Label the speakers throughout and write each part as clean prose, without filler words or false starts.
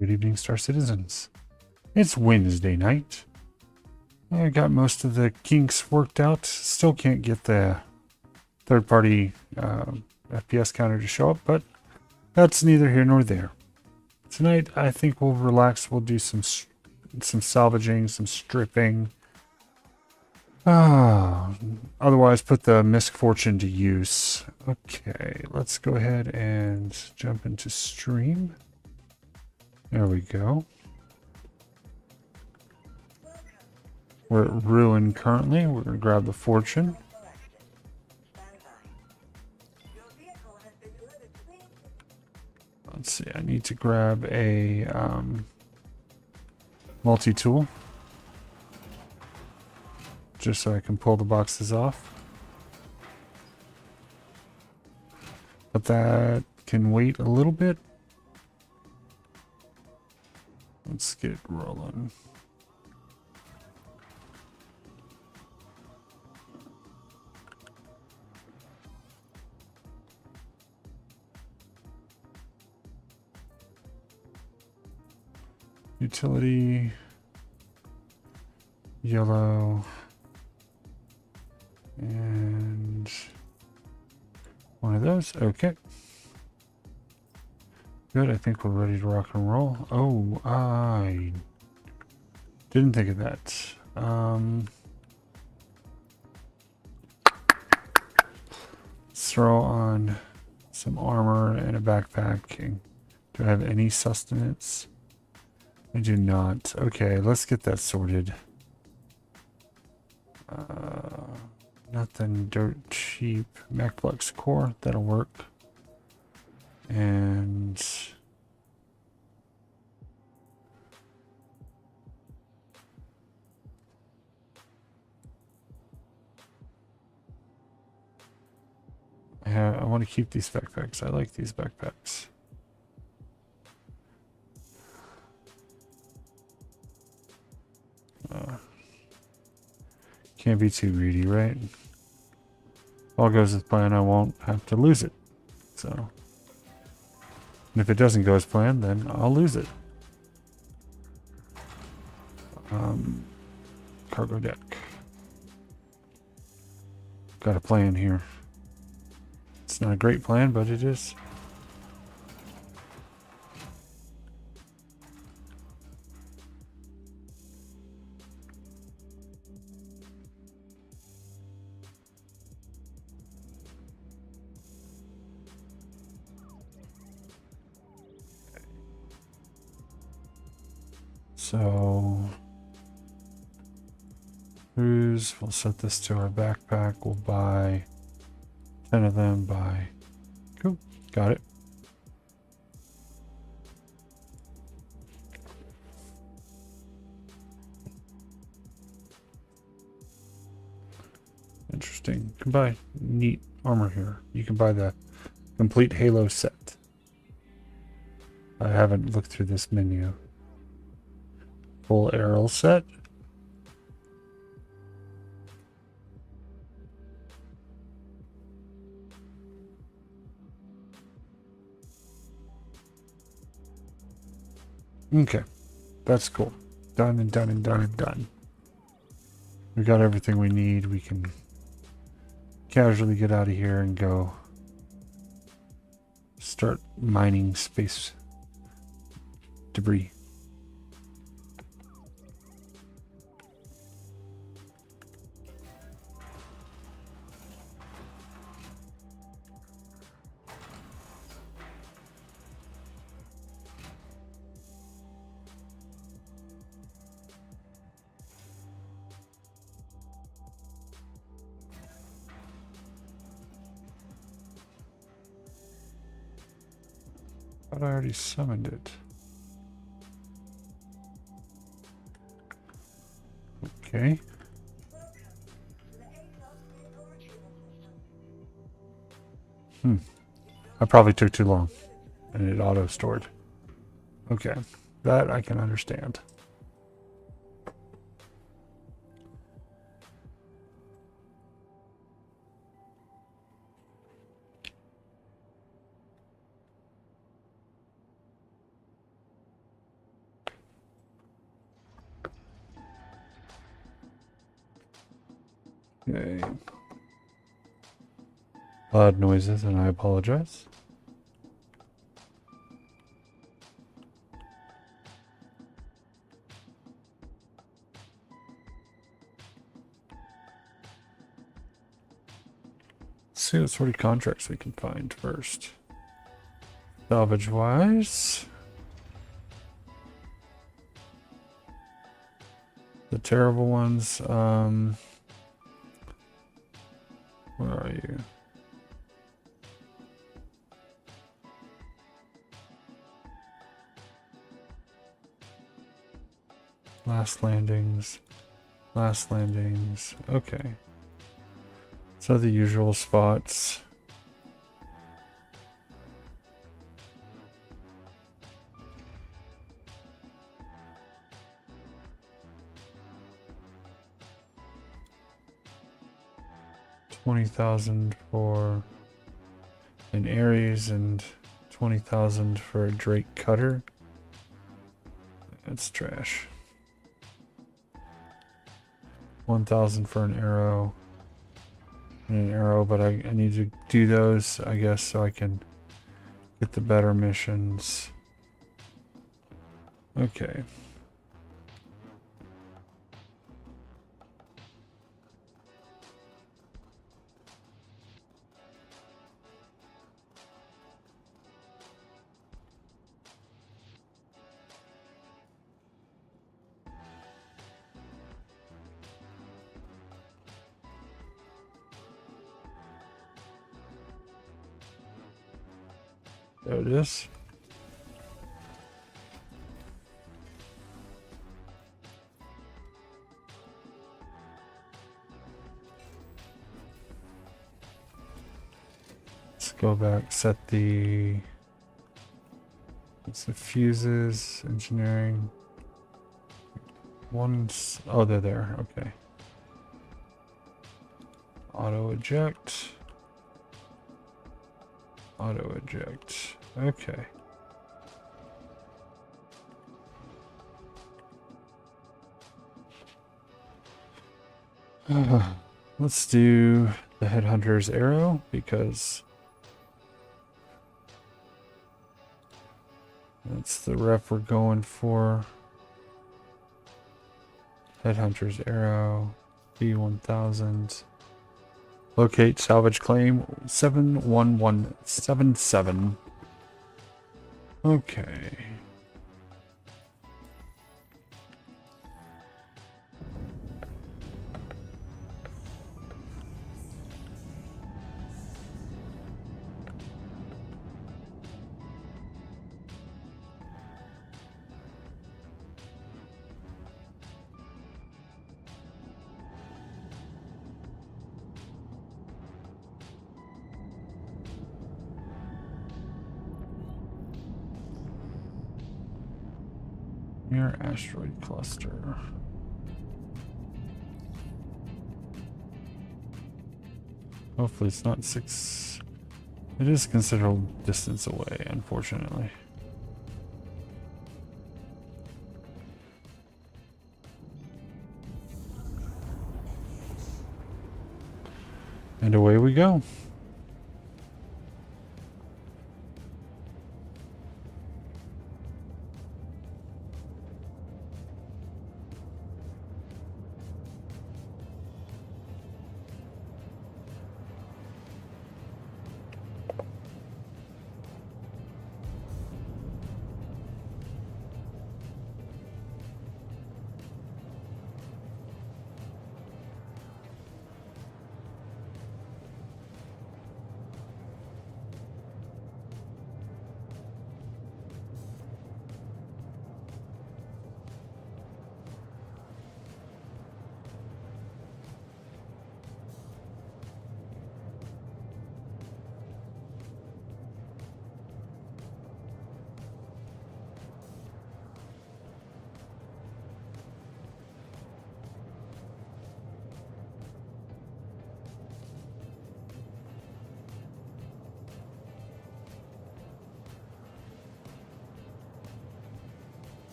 Speaker 1: Good evening, Star Citizens. It's Wednesday night. I got most of the kinks worked out. Still can't get the third-party FPS counter to show up, but that's neither here nor there. Tonight, I think we'll relax. We'll do some salvaging, some stripping. Otherwise, put the misfortune to use. Okay, let's go ahead and jump into stream. There we go. We're at Ruin currently. We're going to grab the fortune. Let's see, I need to grab a multi-tool. Just so I can pull the boxes off. But that can wait a little bit. Let's get rolling. Utility. Yellow. And one of those. Okay. Good. I think we're ready to rock and roll. Oh, I didn't think of that. Let's throw on some armor and a backpack. Do I have any sustenance? I do not. Okay, let's get that sorted. Nothing dirt cheap. MacFlux core, that'll work. And I want to keep these backpacks. I like these backpacks. Can't be too greedy, right? All goes as planned, I won't have to lose it. So, and if it doesn't go as planned, then I'll lose it. Cargo deck. Got a plan here. It's not a great plan, but it is. So, cruise, we'll set this to our backpack. We'll buy 10 of them by, cool, got it. Interesting. You can buy neat armor here. You can buy the complete Halo set. I haven't looked through this menu. Full arrow set. Okay, that's cool. Done and done and done and done. We got everything we need. We can casually get out of here and go start mining space debris. I already summoned it. Okay. I probably took too long and it auto stored. Okay, that I can understand. Okay. Loud noises, and I apologize. Let's see what sort of contracts we can find first. Salvage wise. The terrible ones, where are you? Last landings. Okay. So the usual spots. $20,000 for an Ares and $20,000 for a Drake cutter. That's trash. 1,000 for an arrow and an arrow, but I need to do those, I guess, so I can get the better missions. Okay. There it is. Let's go back, set the fuses, engineering. One's, oh, they're there, okay. Auto eject. Auto eject. Okay. Let's do the Headhunter's arrow because that's the rep we're going for. Headhunter's arrow, B1000. Locate salvage claim 71177. Okay. Near asteroid cluster. Hopefully it's not 6. It is considerable distance away, unfortunately. And away we go.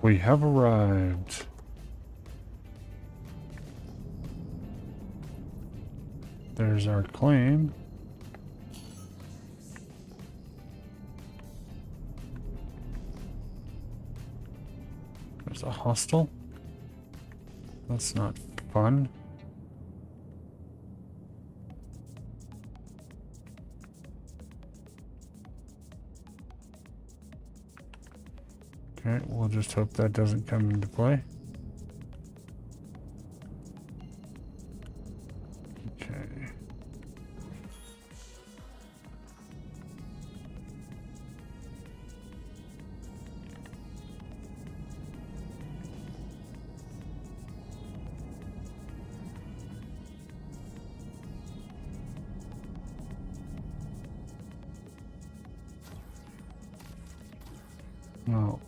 Speaker 1: We have arrived. There's our claim. There's a hostel. That's not fun. Okay, we'll just hope that doesn't come into play. Okay. No.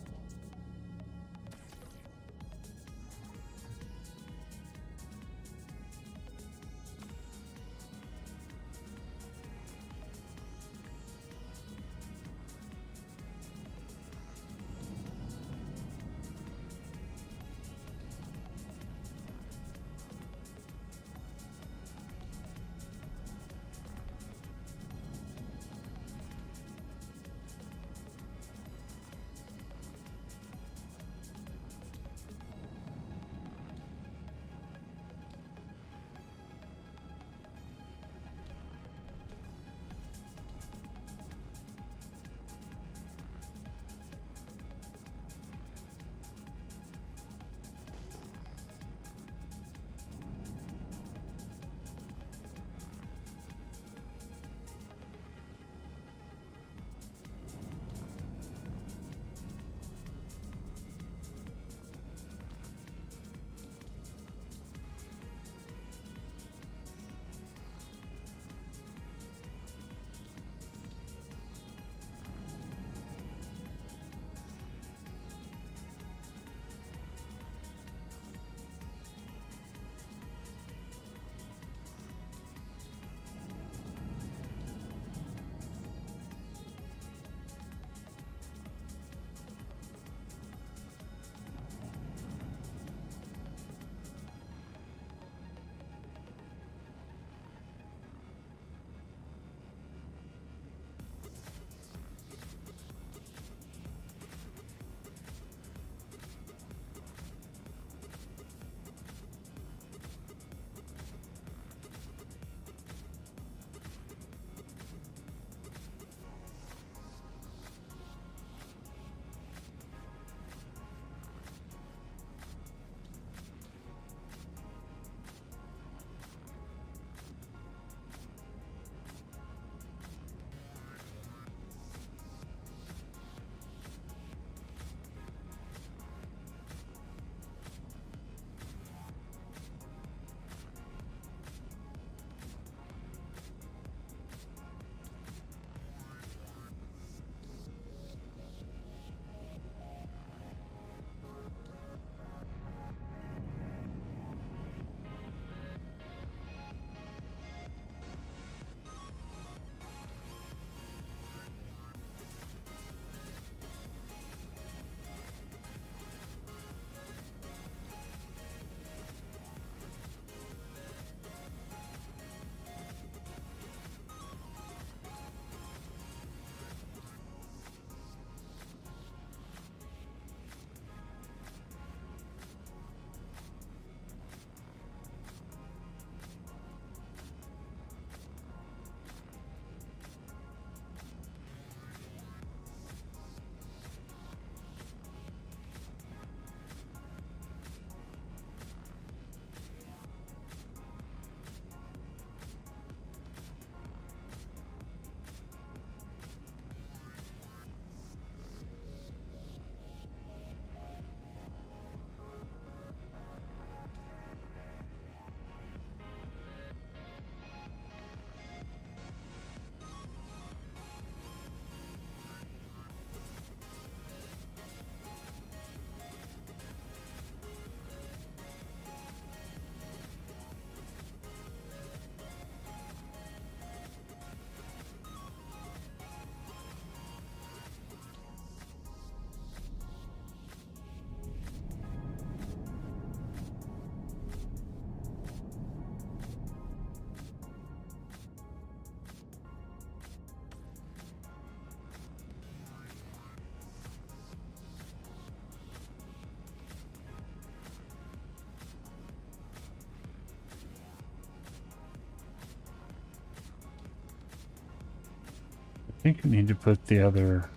Speaker 1: think we need to put the other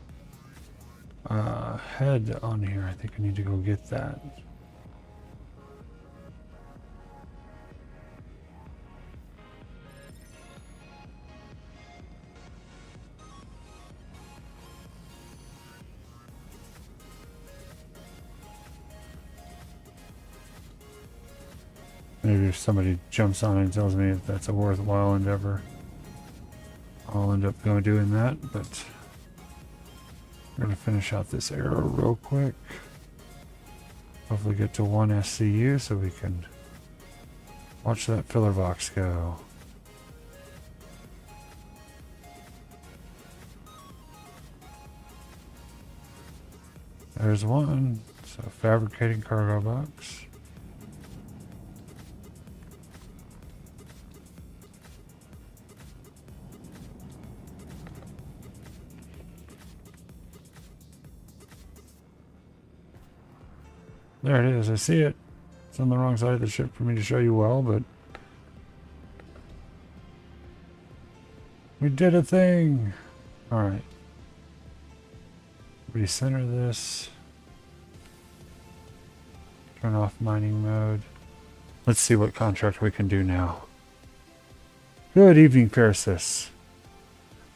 Speaker 1: head on here. I think I need to go get that. Maybe if somebody jumps on it and tells me if that's a worthwhile endeavor, I'll end up going doing that, but we're going to finish out this arrow real quick. Hopefully get to 1 SCU so we can watch that filler box go. There's one. So fabricating cargo box. There it is, I see it. It's on the wrong side of the ship for me to show you well, but we did a thing! Alright. Recenter this. Turn off mining mode. Let's see what contract we can do now. Good evening, Pharisis.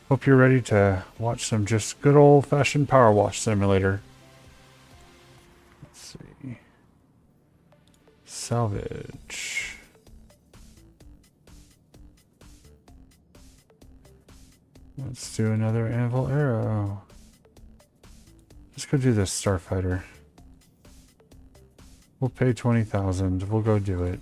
Speaker 1: Hope you're ready to watch some just good old-fashioned power wash simulator. Let's see. Salvage. Let's do another anvil arrow. Let's go do this starfighter. We'll pay 20,000. We'll go do it.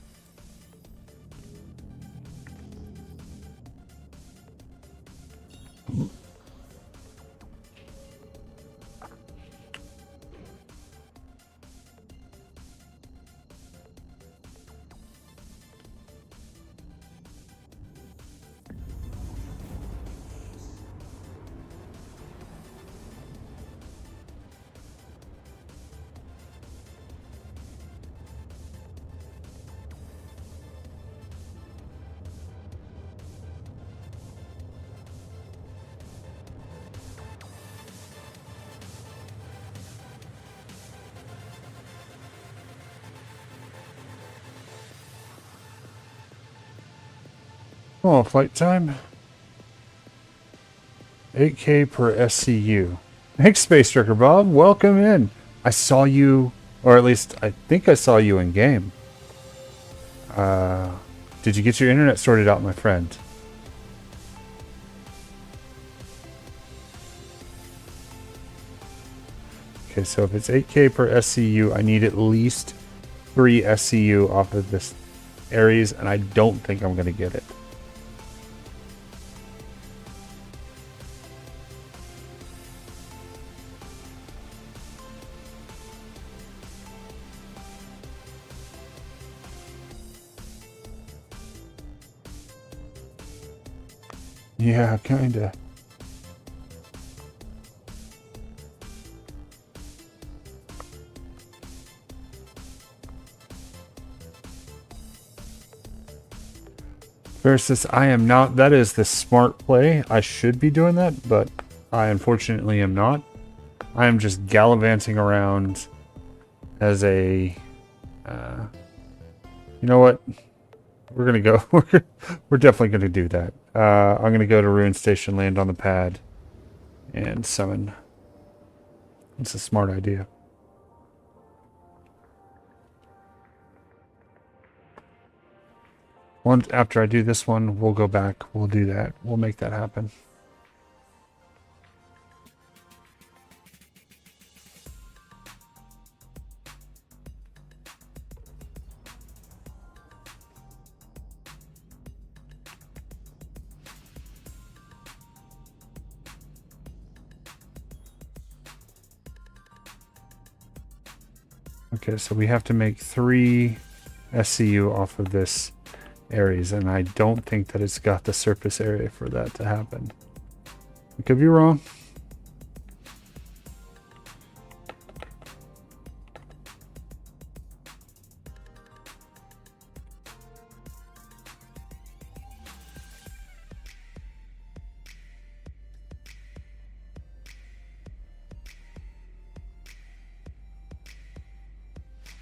Speaker 1: Oh, flight time. 8K per SCU. Thanks, Space Trucker Bob. Welcome in. I saw you, or at least I think I saw you in game. Did you get your internet sorted out, my friend? Okay, so if it's 8K per SCU, I need at least 3 SCU off of this Ares, and I don't think I'm going to get it. Yeah, kinda. Versus, I am not. That is the smart play. I should be doing that, but I unfortunately am not. I am just gallivanting around as a... you know what? We're gonna go. We're definitely gonna do that. I'm gonna go to Ruin Station, land on the pad, and summon. It's a smart idea. Once after I do this one, we'll go back. We'll do that. We'll make that happen. Okay, so we have to make 3 SCU off of this Ares, and I don't think that it's got the surface area for that to happen. I could be wrong.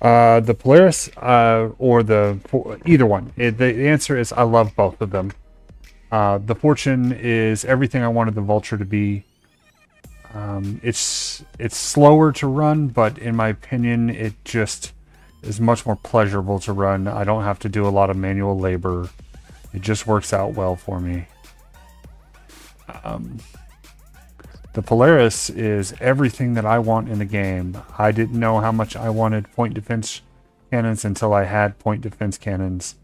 Speaker 1: The Polaris or either one. The answer is I love both of them. The Fortune is everything I wanted the Vulture to be. It's slower to run, but in my opinion, it just is much more pleasurable to run. I don't have to do a lot of manual labor. It just works out well for me. The Polaris is everything that I want in the game. I didn't know how much I wanted point defense cannons until I had point defense cannons.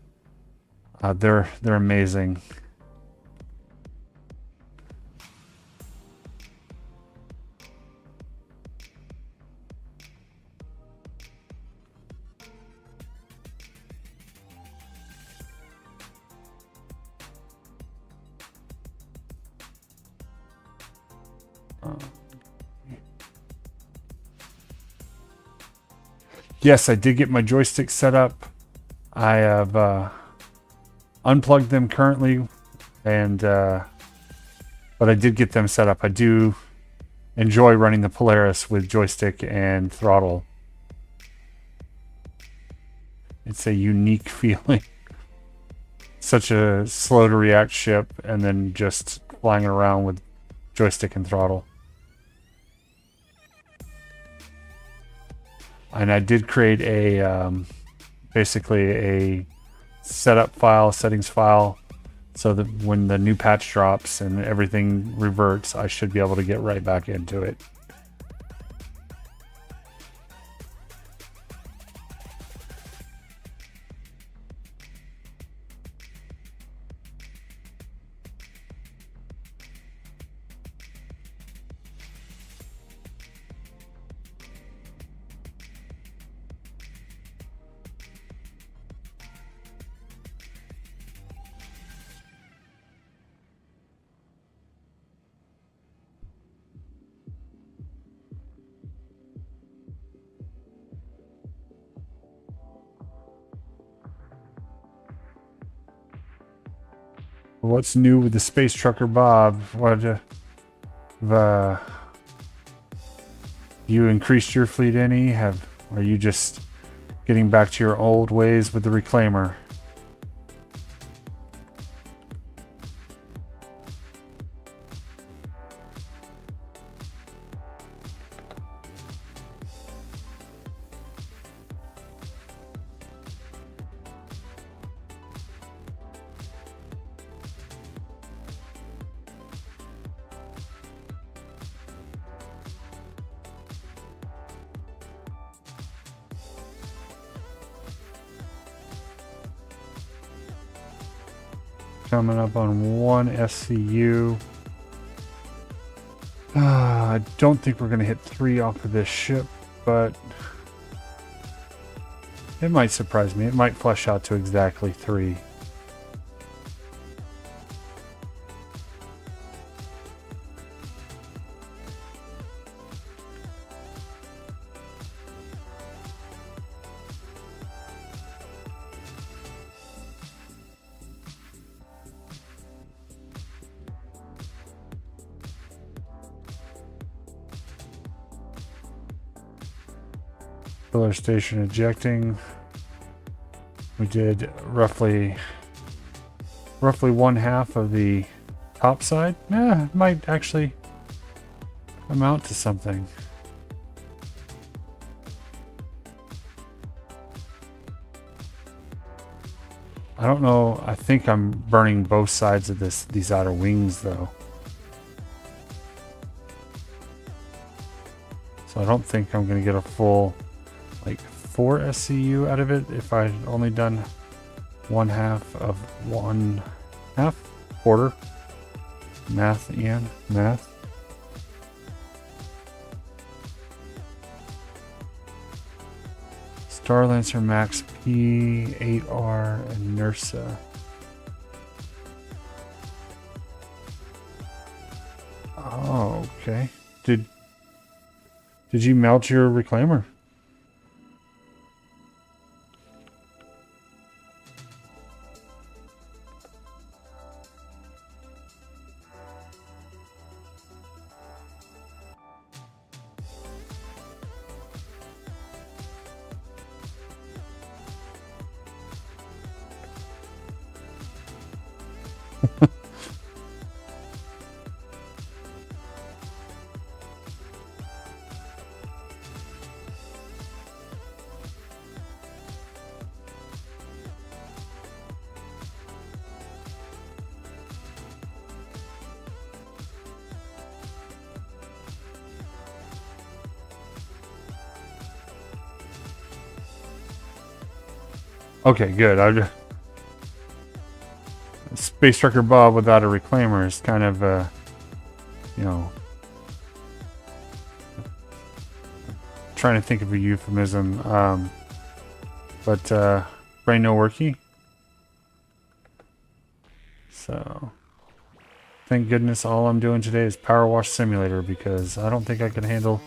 Speaker 1: They're amazing. Yes, I did get my joystick set up. I have unplugged them currently, and but I did get them set up. I do enjoy running the Polaris with joystick and throttle. It's a unique feeling. Such a slow to react ship, and then just flying around with joystick and throttle. And I did create a basically a setup file, settings file, so that when the new patch drops and everything reverts, I should be able to get right back into it. What's new with the space trucker Bob? What you increased your fleet any? Are you just getting back to your old ways with the reclaimer? Coming up on one SCU. I don't think we're going to hit 3 off of this ship, but it might surprise me. It might flush out to exactly 3. Filler station ejecting. We did roughly 1/2 of the top side. It might actually amount to something. I don't know. I think I'm burning both sides of these outer wings though. So I don't think I'm going to get a full like 4 SCU out of it if I'd only done 1/2 of 1/2 quarter. Math, Ian, math. Star Lancer Max P, 8R, and Nursa. Oh, okay. Did you melt your reclaimer? Okay, good. Space Trucker Bob without a reclaimer is kind of, you know, trying to think of a euphemism. But brain no worky. So, thank goodness all I'm doing today is Power Wash Simulator because I don't think I can handle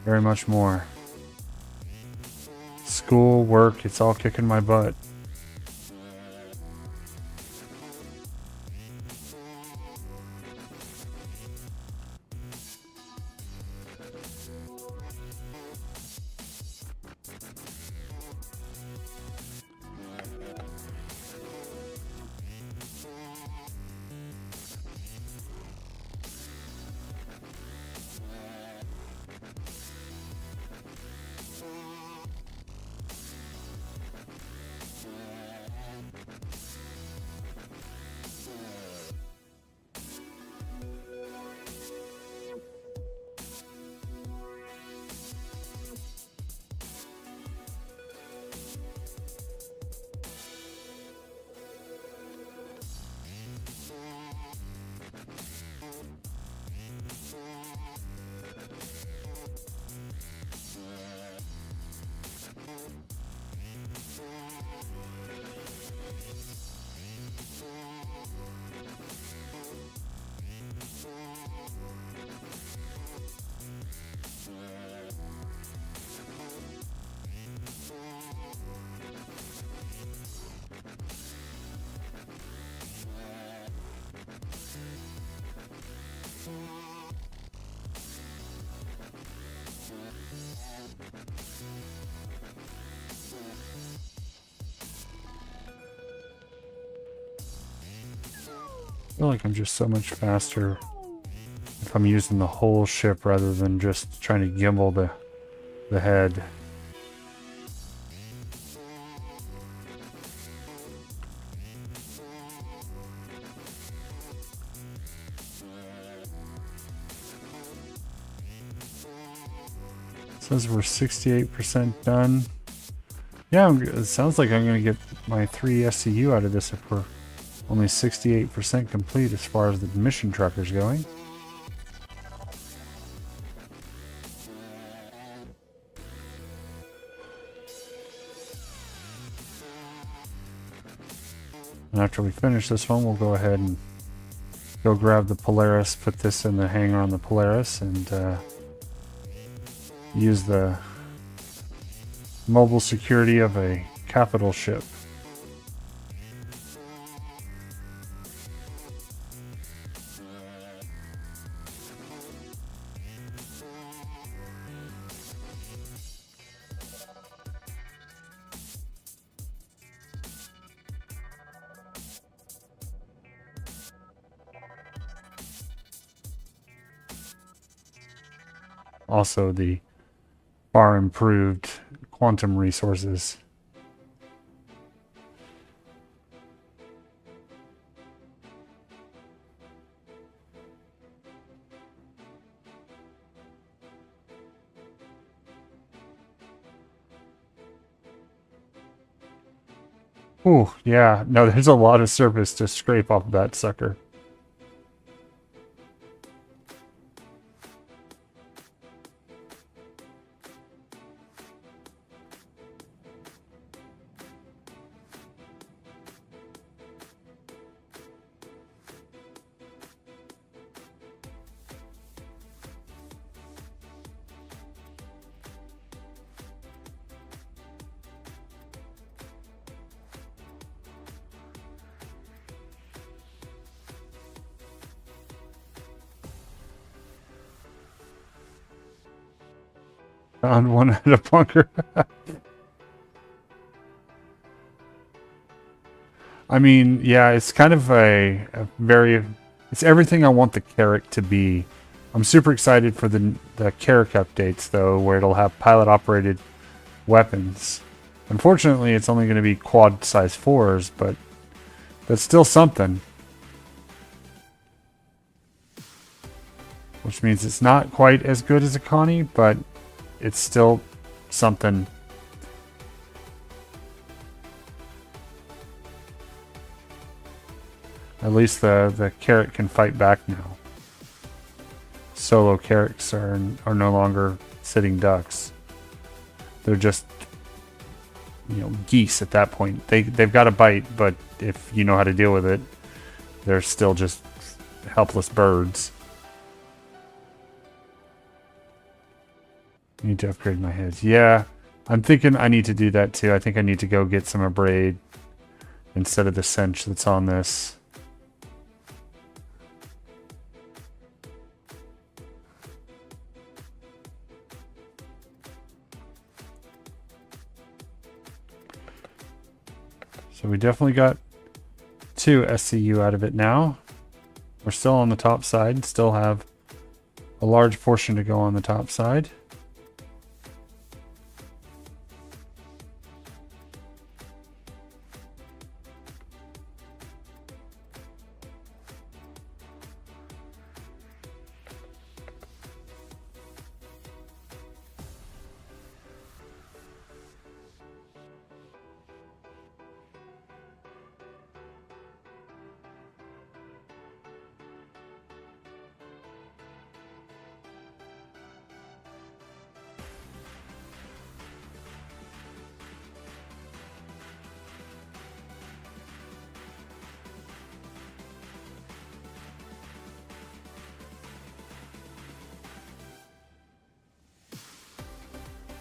Speaker 1: very much more. School, work, it's all kicking my butt. I feel like I'm just so much faster if I'm using the whole ship rather than just trying to gimbal the head. It says we're 68% done. Yeah, it sounds like I'm going to get my 3 SCU out of this if we're only 68% complete as far as the mission tracker's going. And after we finish this one, we'll go ahead and go grab the Polaris, put this in the hangar on the Polaris, and use the mobile security of a capital ship. Also the far improved quantum resources. Ooh, yeah, no, there's a lot of surface to scrape off of that sucker. Found one at a bunker. I mean, yeah, it's kind of a very... It's everything I want the Carrack to be. I'm super excited for the Carrack updates, though, where it'll have pilot-operated weapons. Unfortunately, it's only going to be quad-size 4s, but that's still something. Which means it's not quite as good as a Connie, but it's still something. At least the Carrack can fight back now. Solo Carracks are no longer sitting ducks. They're just, you know, geese at that point. They've got a bite, but if you know how to deal with it, they're still just helpless birds. I need to upgrade my heads. Yeah, I'm thinking I need to do that too. I think I need to go get some abrade instead of the cinch that's on this. So we definitely got 2 SCU out of it now. We're still on the top side, still have a large portion to go on the top side.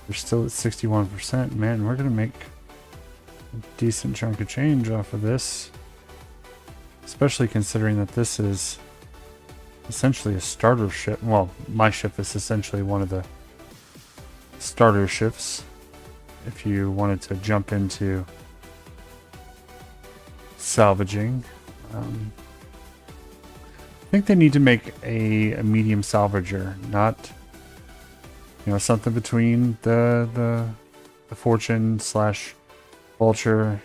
Speaker 1: We're still at 61%. Man, we're going to make a decent chunk of change off of this. Especially considering that this is essentially a starter ship. Well, my ship is essentially one of the starter ships. If you wanted to jump into salvaging. I think they need to make a medium salvager, not... You know, something between the Fortune / Vulture.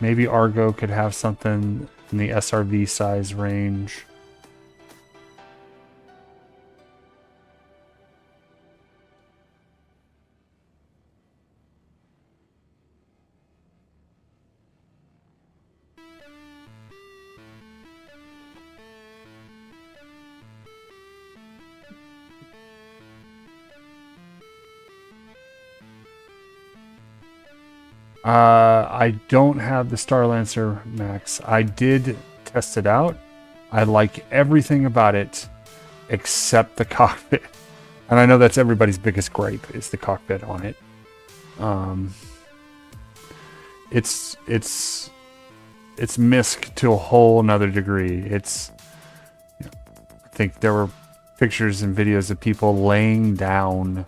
Speaker 1: Maybe Argo could have something in the SRV size range. I don't have the Starlancer Max. I did test it out. I like everything about it except the cockpit. And I know that's everybody's biggest gripe is the cockpit on it. It's misc to a whole nother degree. It's, you know, I think there were pictures and videos of people laying down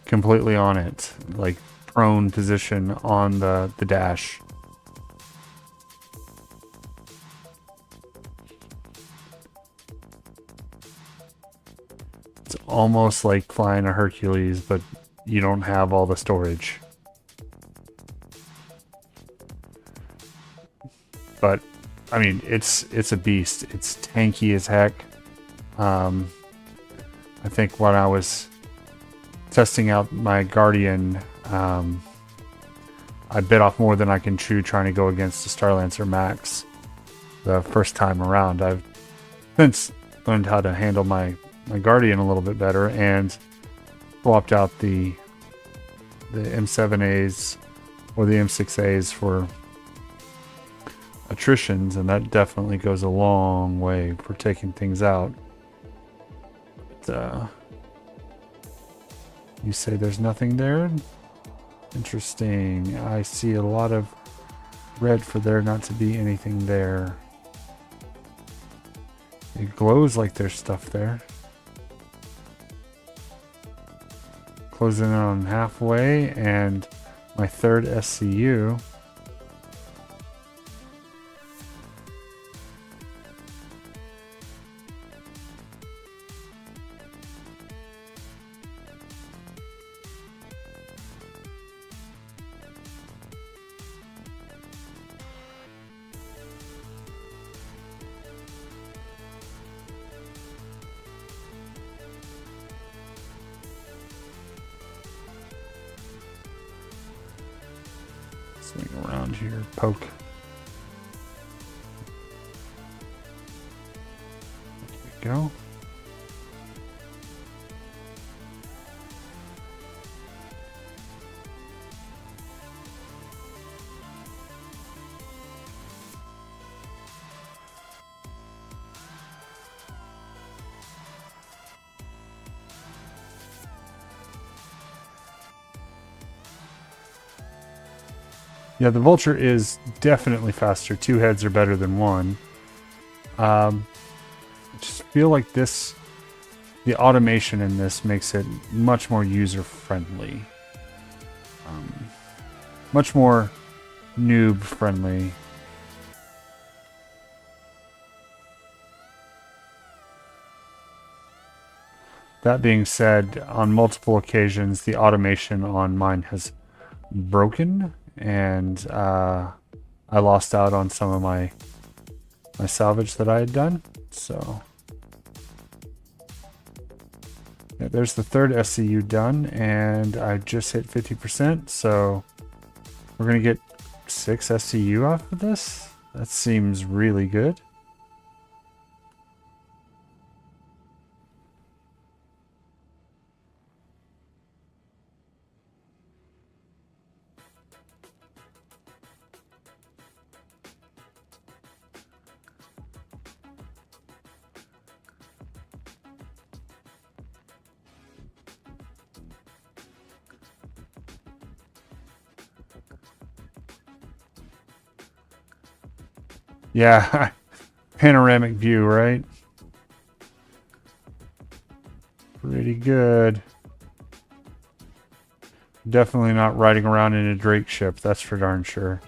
Speaker 1: completely on it, like prone position on the dash. It's almost like flying a Hercules, but you don't have all the storage. But I mean, it's a beast. It's tanky as heck. I think when I was testing out my Guardian, I bit off more than I can chew trying to go against the Starlancer Max the first time around. I've since learned how to handle my Guardian a little bit better and swapped out the M7As or the M6As for attritions, and that definitely goes a long way for taking things out. But, you say there's nothing there? Interesting. I see a lot of red for there not to be anything there. It glows like there's stuff there. closing in on halfway, and my third SCU. Swing around here, poke. There we go. Yeah, the Vulture is definitely faster. 2 heads are better than 1. I just feel like this, the automation in this makes it much more user-friendly. Much more noob-friendly. That being said, on multiple occasions, the automation on mine has broken, and I lost out on some of my salvage that I had done. So yeah, there's the third SCU done, and I just hit 50%. So we're gonna get 6 SCU off of this. That seems really good. Yeah, panoramic view, right? Pretty good. Definitely not riding around in a Drake ship, that's for darn sure.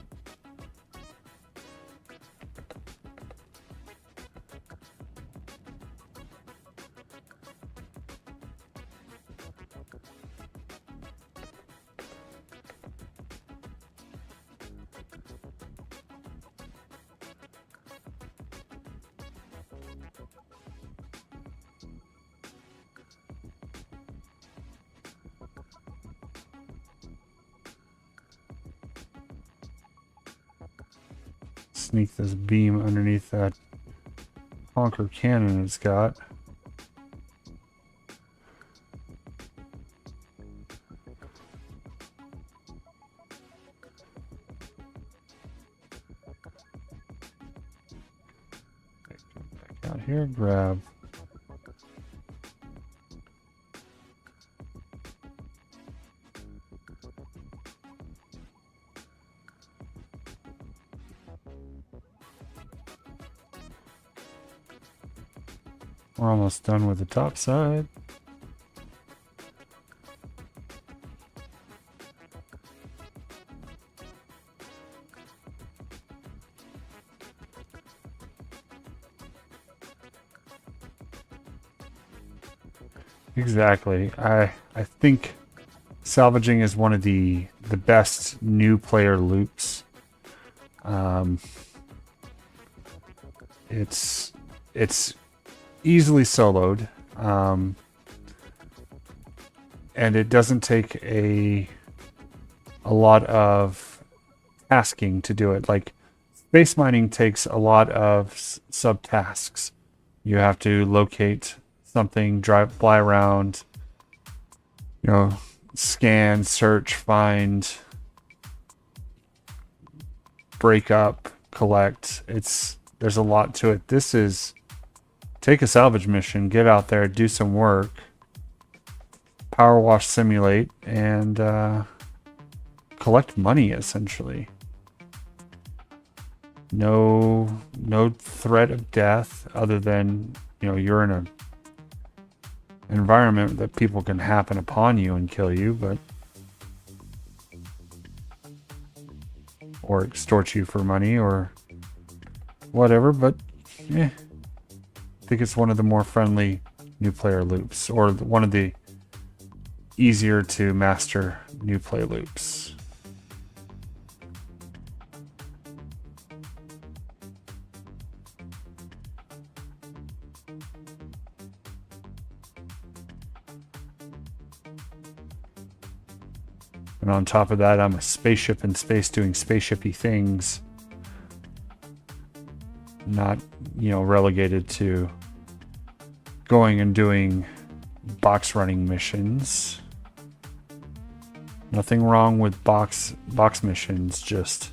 Speaker 1: Sneak this beam underneath that honker cannon it's got. Back out here, grab. We're almost done with the top side. Exactly. I think salvaging is one of the best new player loops. It's easily soloed, and it doesn't take a lot of tasking to do it. Like space mining takes a lot of subtasks. You have to locate something, fly around, scan, search, find, break up, collect. There's a lot to it. This is take a salvage mission, get out there, do some work, power wash simulate, and collect money, essentially. No threat of death other than, you're in environment that people can happen upon you and kill you, but or extort you for money or whatever, but I think it's one of the more friendly new player loops, or one of the easier to master new play loops. And on top of that, I'm a spaceship in space doing spaceship-y things. Not, you know, relegated to going and doing box running missions. Nothing wrong with box missions, just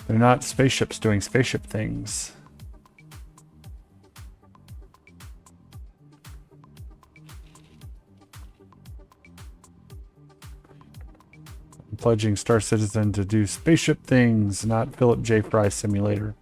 Speaker 1: they're not spaceships doing spaceship things. Pledging Star Citizen to do spaceship things, not Philip J. Fry Simulator.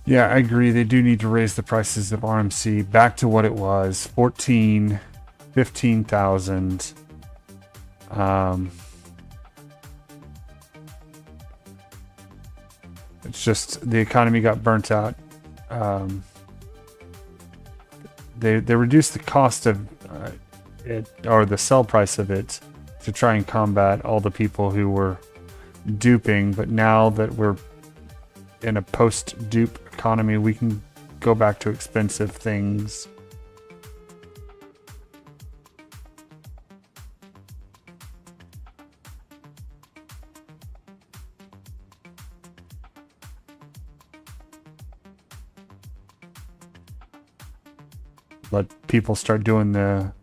Speaker 1: Yeah, I agree. They do need to raise the prices of RMC back to what it was, 14, 15,000. It's just the economy got burnt out. They reduced the cost of it, or the sell price of it, to try and combat all the people who were duping. But now that we're in a post-dupe economy, we can go back to expensive things. Let people start doing the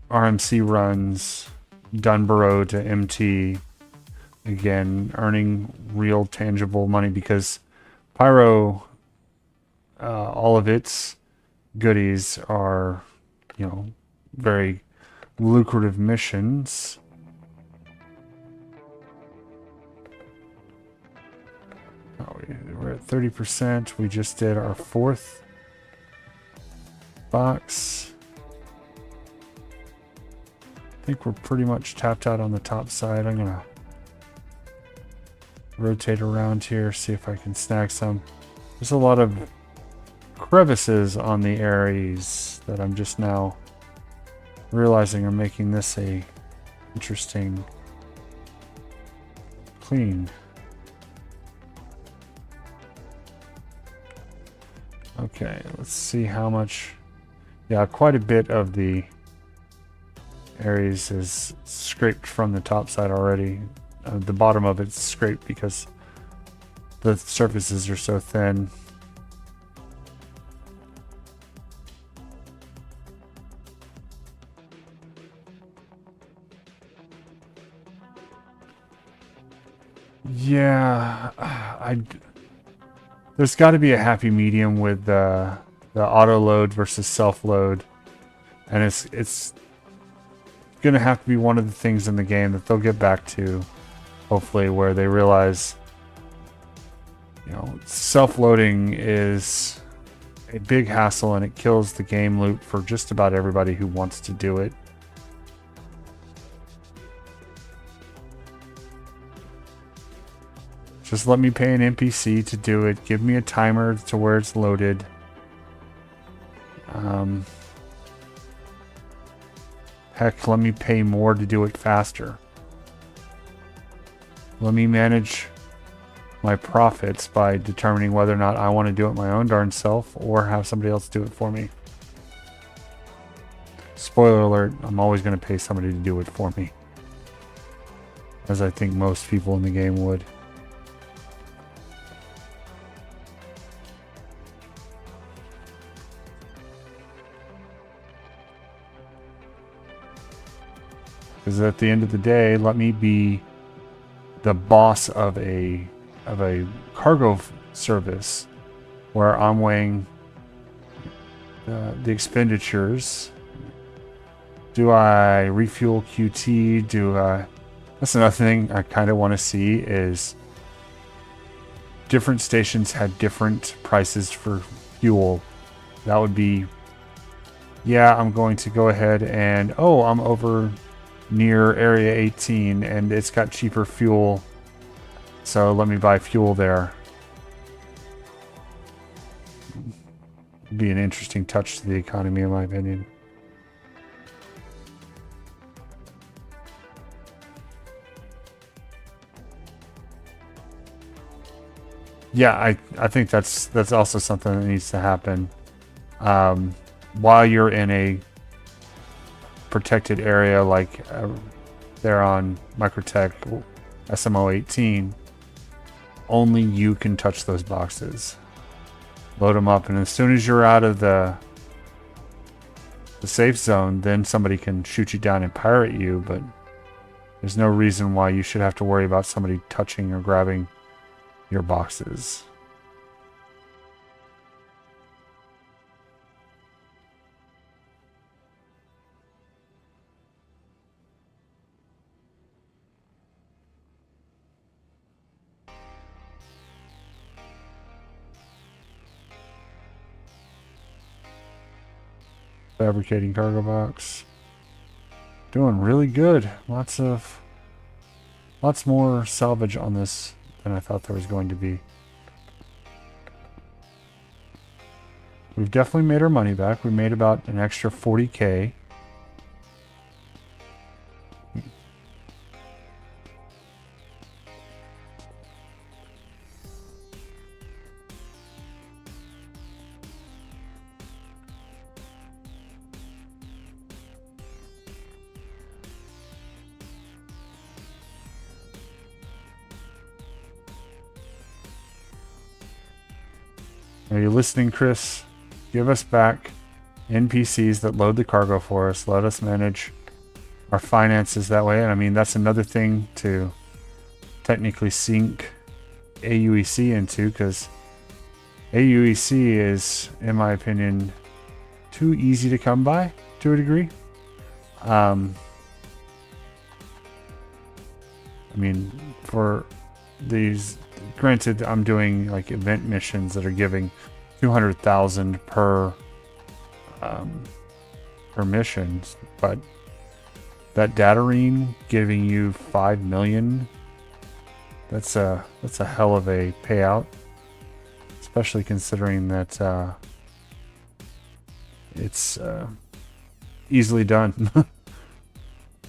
Speaker 1: RMC runs, Dunborough to MT, again, earning real tangible money, because Pyro, all of its goodies are, you know, very lucrative missions. Oh, we're at 30%. We just did our 4th box. I think we're pretty much tapped out on the top side. I'm gonna rotate around here, see if I can snag some. There's a lot of crevices on the Ares that I'm just now realizing are making this a interesting clean. Okay, let's see how much. Yeah, quite a bit of the Ares is scraped from the top side already. The bottom of it's scraped because the surfaces are so thin. Yeah, there's got to be a happy medium with the auto load versus self load, and it's gonna have to be one of the things in the game that they'll get back to, hopefully, where they realize, you know, self loading is a big hassle and it kills the game loop for just about everybody who wants to do it. Just let me pay an NPC to do it. Give me a timer to where it's loaded. Heck, let me pay more to do it faster. Let me manage my profits by determining whether or not I want to do it my own darn self or have somebody else do it for me. Spoiler alert, I'm always going to pay somebody to do it for me, as I think most people in the game would. Because at the end of the day, let me be the boss of a cargo service where I'm weighing the expenditures. Do I refuel QT? That's another thing I kind of want to see is different stations had different prices for fuel. That would be, yeah, I'm going to go ahead and, oh, I'm over near area 18 and it's got cheaper fuel. So let me buy fuel there. Be an interesting touch to the economy, in my opinion. Yeah, I think that's also something that needs to happen. While you're in a protected area like there on Microtech SMO18, only you can touch those boxes. Load them up, and as soon as you're out of the safe zone, then somebody can shoot you down and pirate you, but there's no reason why you should have to worry about somebody touching or grabbing your boxes. Fabricating cargo box. Doing really good. Lots more salvage on this than I thought there was going to be. We've definitely made our money back. We made about an extra 40K. Are you listening, Chris? Give us back NPCs that load the cargo for us. Let us manage our finances that way. And I mean, that's another thing to technically sink AUEC into, because AUEC is, in my opinion, too easy to come by to a degree. I mean, for these, granted, I'm doing like event missions that are giving 200,000 per missions, but that Datarine giving you 5 million, that's a hell of a payout, especially considering that it's easily done.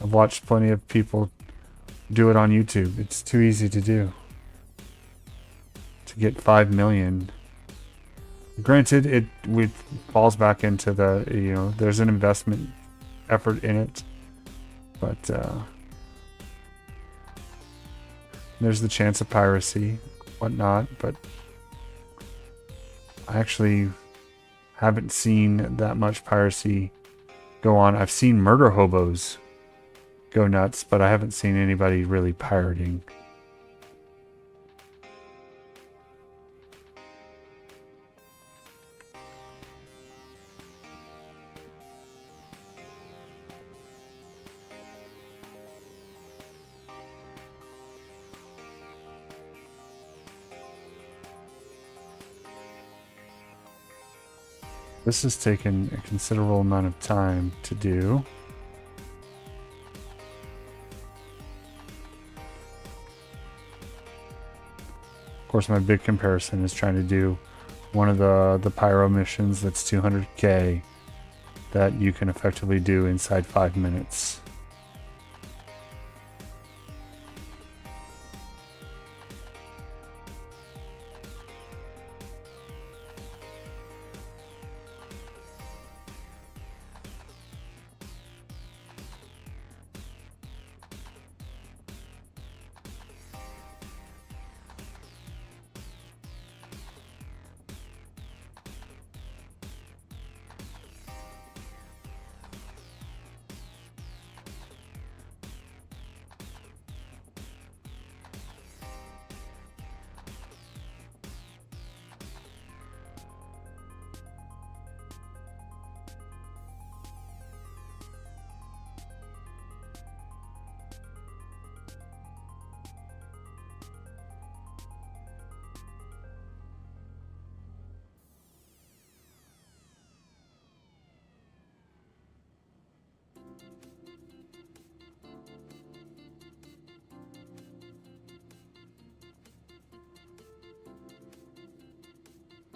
Speaker 1: I've watched plenty of people do it on YouTube. It's too easy to do. To get 5 million. Granted, it falls back into the, you know, there's an investment effort in it, but there's the chance of piracy, whatnot, but I actually haven't seen that much piracy go on. I've seen murder hobos go nuts, but I haven't seen anybody really pirating. This has taken a considerable amount of time to do. Of course, my big comparison is trying to do one of the pyro missions that's 200K that you can effectively do inside 5 minutes.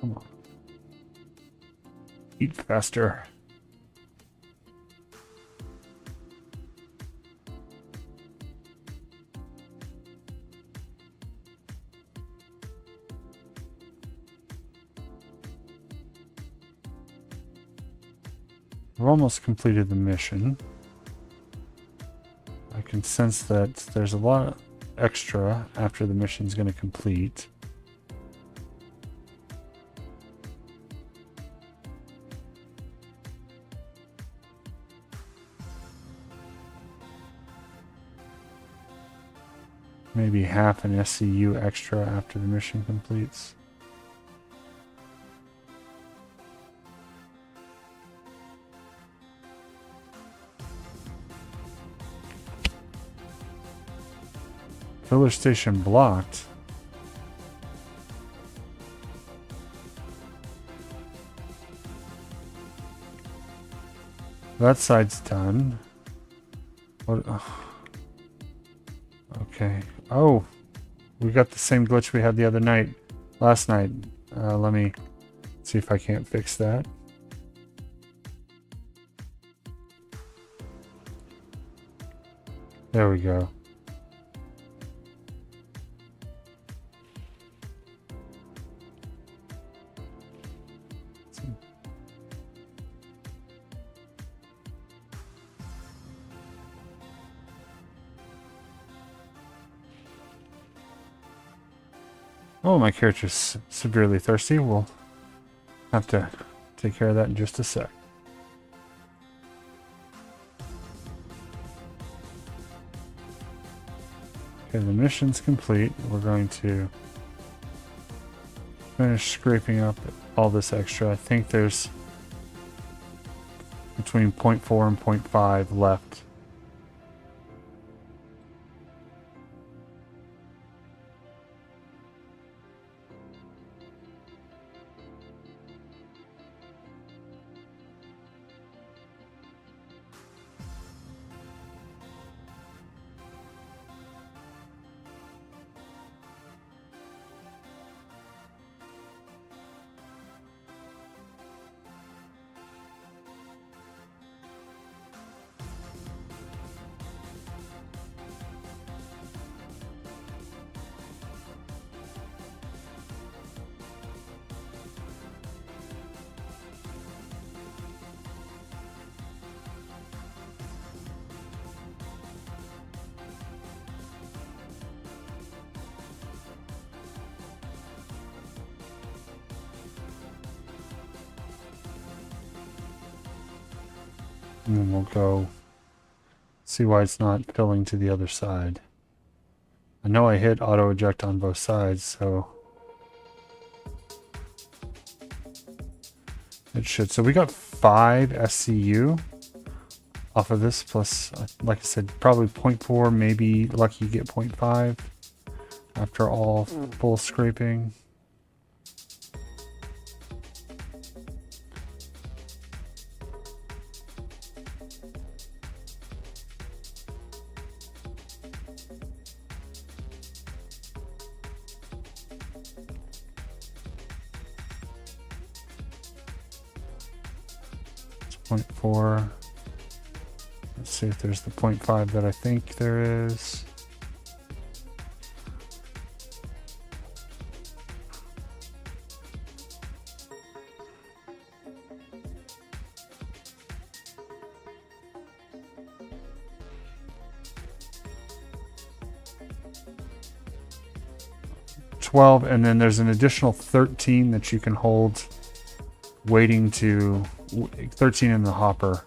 Speaker 1: Come on. Eat faster. We've almost completed the mission. I can sense that there's a lot extra after the mission's going to complete. Maybe half an SCU extra after the mission completes. Filler station blocked. That side's done. What? Okay. Oh, we got the same glitch we had the other night, last night. Let me see if I can't fix that. There we go. Oh, my character's severely thirsty. We'll have to take care of that in just a sec. Okay, the mission's complete. We're going to finish scraping up all this extra. I think there's between 0.4 and 0.5 left. And then we'll go see why it's not filling to the other side. I know I hit auto eject on both sides, so it should. So we got 5 SCU off of this, plus, like I said, probably 0.4, maybe lucky you get 0.5 after all full scraping. It's 0.4. Let's see if there's the 0.5 that I think there is. $12, and then there's an additional 13 that you can hold, waiting to 13 in the hopper.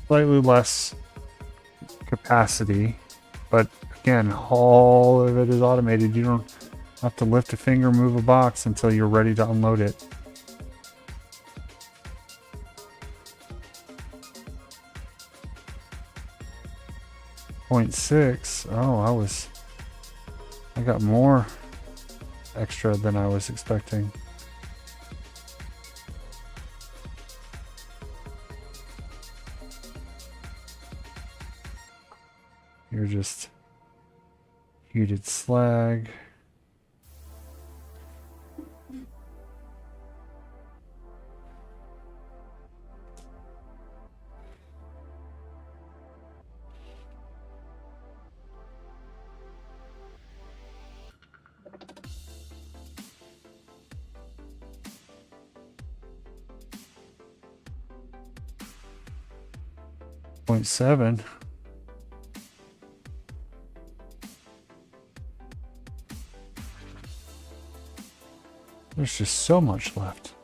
Speaker 1: Slightly less capacity, but again, all of it is automated. You don't have to lift a finger, move a box until you're ready to unload it. 0.6. Oh, I got more extra than I was expecting. You're just heated slag. Point 7. There's just so much left.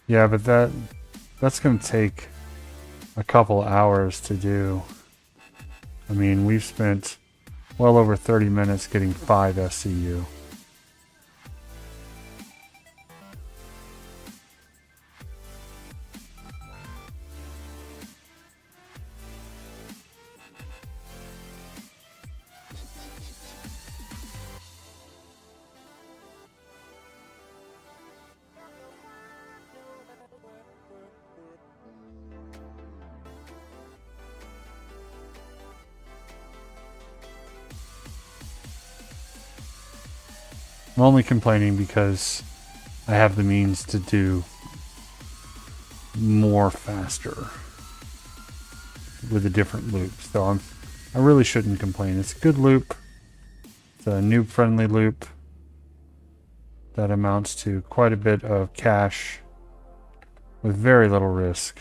Speaker 1: Yeah, but that's going to take a couple hours to do. I mean, we've spent well over 30 minutes getting 5 SCU. I'm only complaining because I have the means to do more faster with a different loop. So I really shouldn't complain. It's a good loop. It's a noob friendly loop that amounts to quite a bit of cash with very little risk.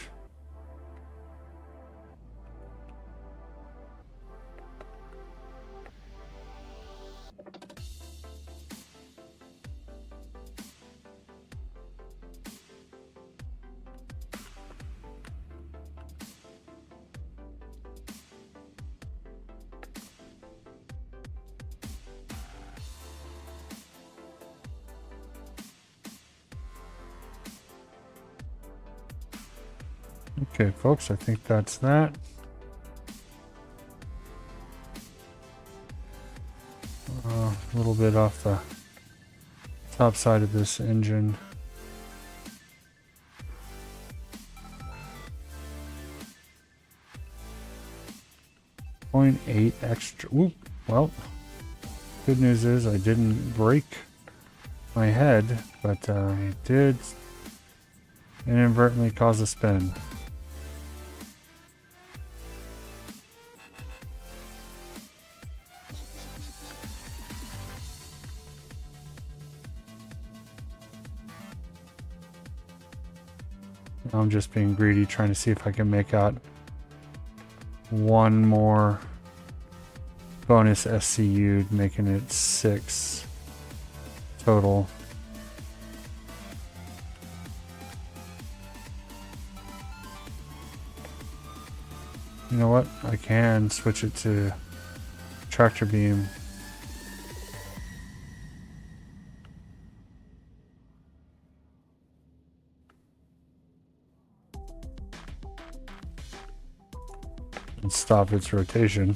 Speaker 1: Okay, folks, I think that's that. A little bit off the top side of this engine. .8 extra. Whoop. Well, good news is I didn't break my head, but I did inadvertently cause a spin. I'm just being greedy, trying to see if I can make out one more bonus SCU, making it 6 total. You know what? I can switch it to tractor beam. And stop its rotation.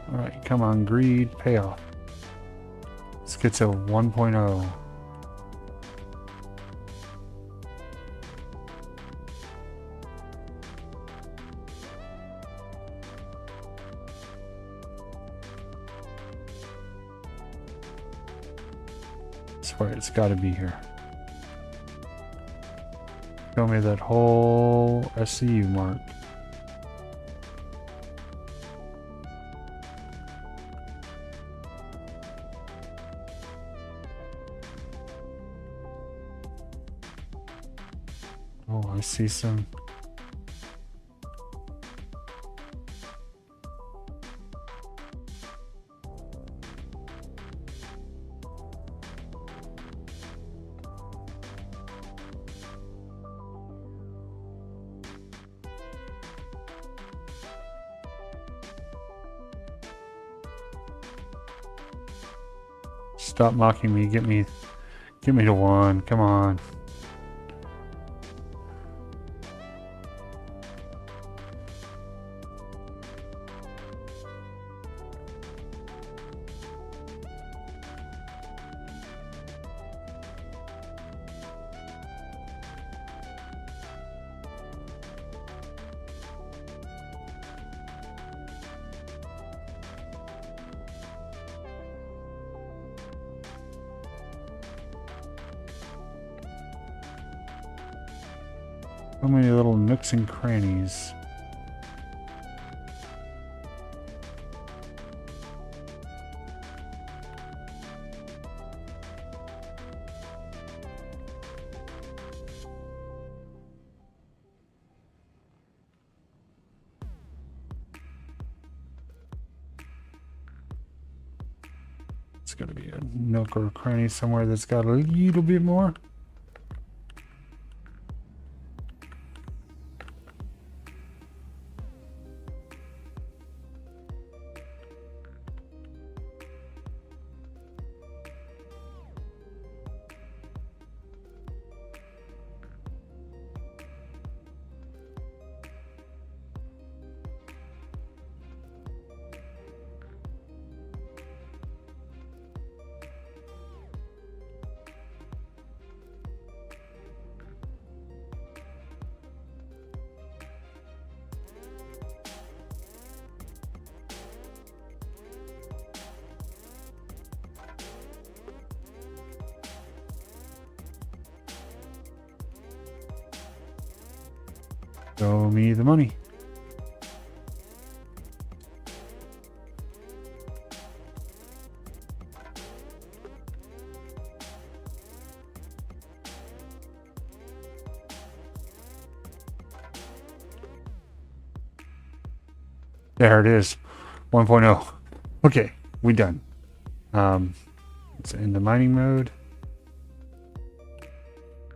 Speaker 1: All right, come on, greed, pay off. Let's get to 1.0. Swear it's got to be here. Show me that whole SCU mark. Oh, I see some Stop mocking me. Get me to 1. Come on. So many little nooks and crannies. It's got to be a nook or a cranny somewhere that's got a little bit more. Show me the money. There it is. 1.0. Okay, we done. It's in the mining mode.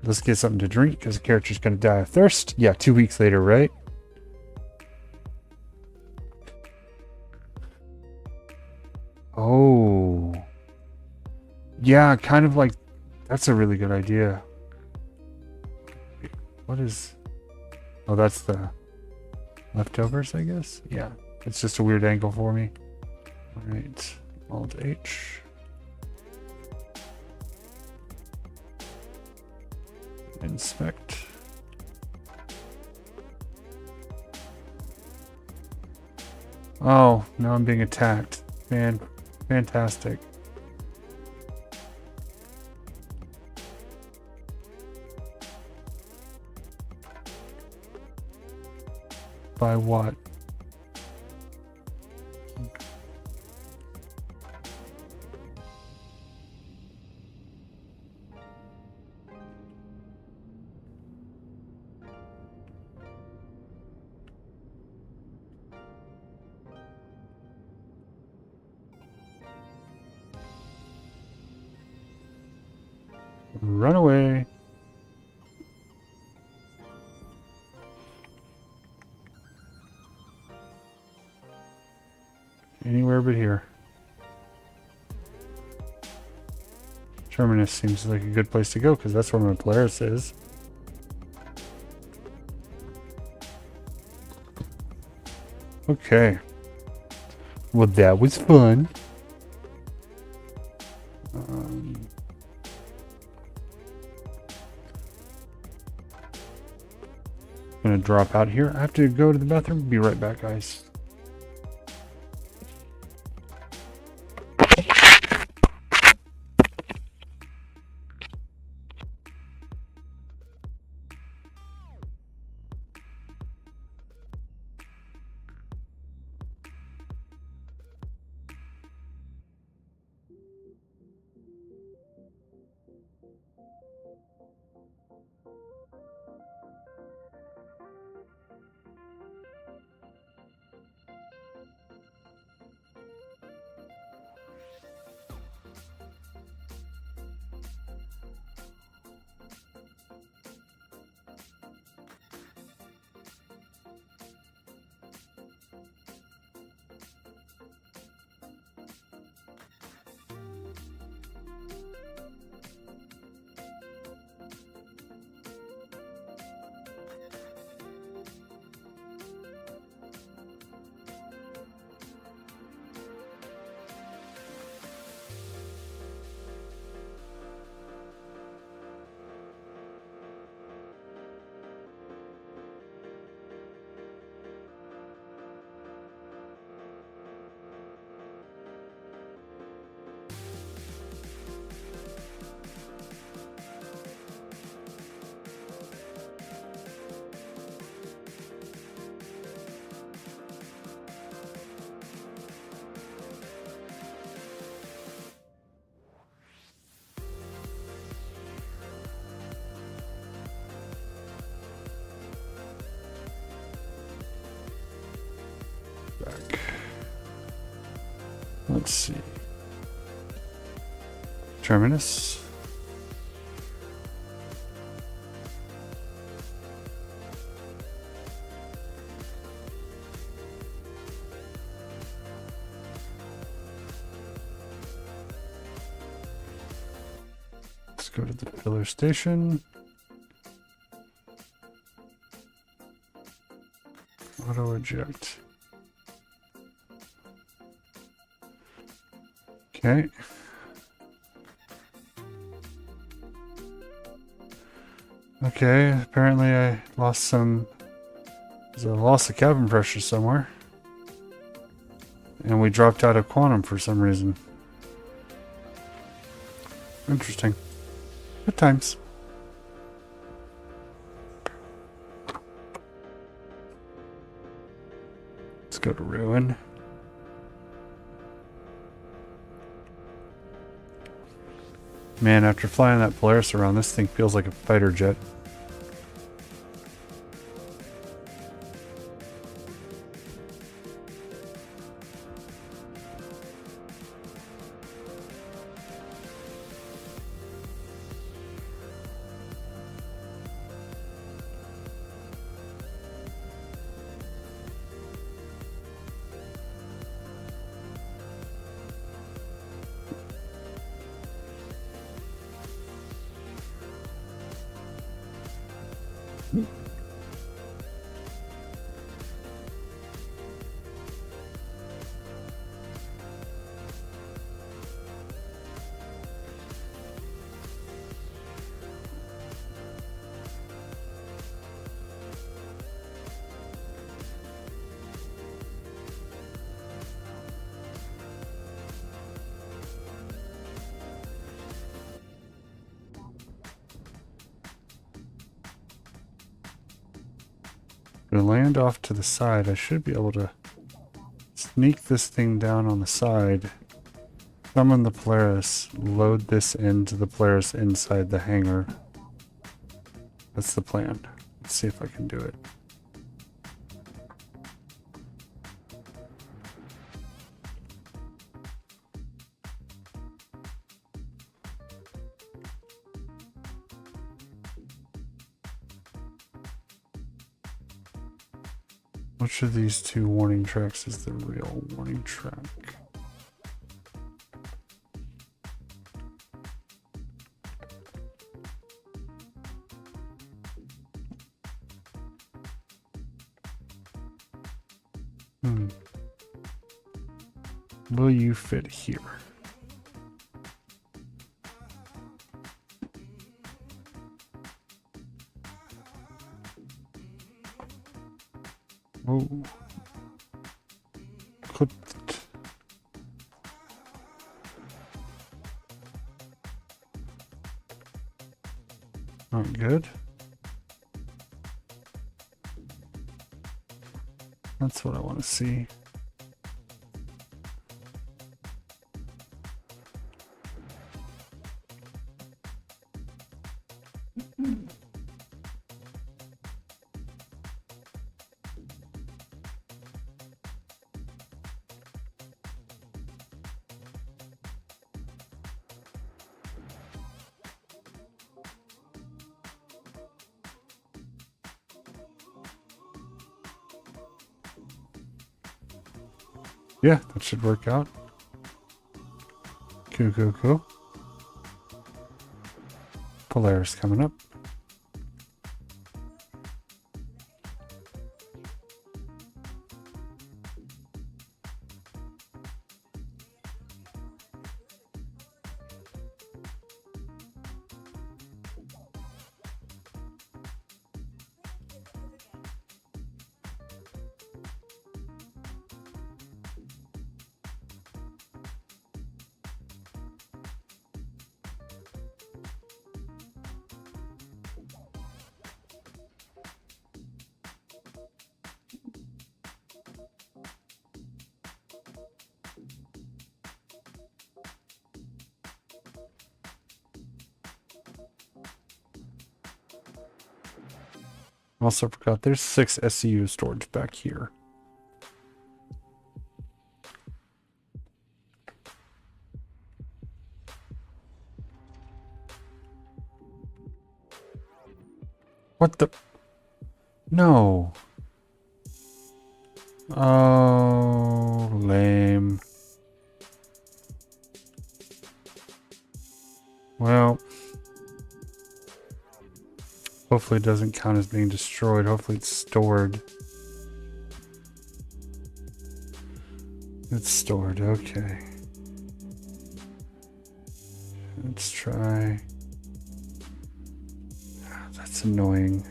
Speaker 1: Let's get something to drink because the character's going to die of thirst. Yeah, 2 weeks later, right? Oh. Yeah, kind of like... That's a really good idea. What is... Oh, that's the leftovers, I guess? Yeah, it's just a weird angle for me. Alright, Alt-H. Inspect. Oh, now I'm being attacked. Man, fantastic. By what? Run away. Anywhere but here. Terminus seems like a good place to go because that's where my Polaris is. Okay. Well, that was fun. I'm gonna drop out here. I have to go to the bathroom. Be right back, guys. Let's see. Terminus. Let's go to the filler station. Auto eject. Okay. Okay, apparently I lost some... I lost the cabin pressure somewhere. And we dropped out of quantum for some reason. Interesting. Good times. Let's go to Ruin. Man, after flying that Polaris around, this thing feels like a fighter jet. To land off to the side, I should be able to sneak this thing down on the side, summon the Polaris, load this into the Polaris inside the hangar. That's the plan. Let's see if I can do it. Which of these two warning tracks is the real warning track? Will you fit here? Oh. Could. Not good. That's what I want to see. Yeah, that should work out. Cool. Polaris coming up. Also forgot there's 6 SCU storage back here. What the? No. Oh, lame. Well, hopefully it doesn't count as being destroyed. Hopefully it's stored. It's stored, okay. Let's try. That's annoying.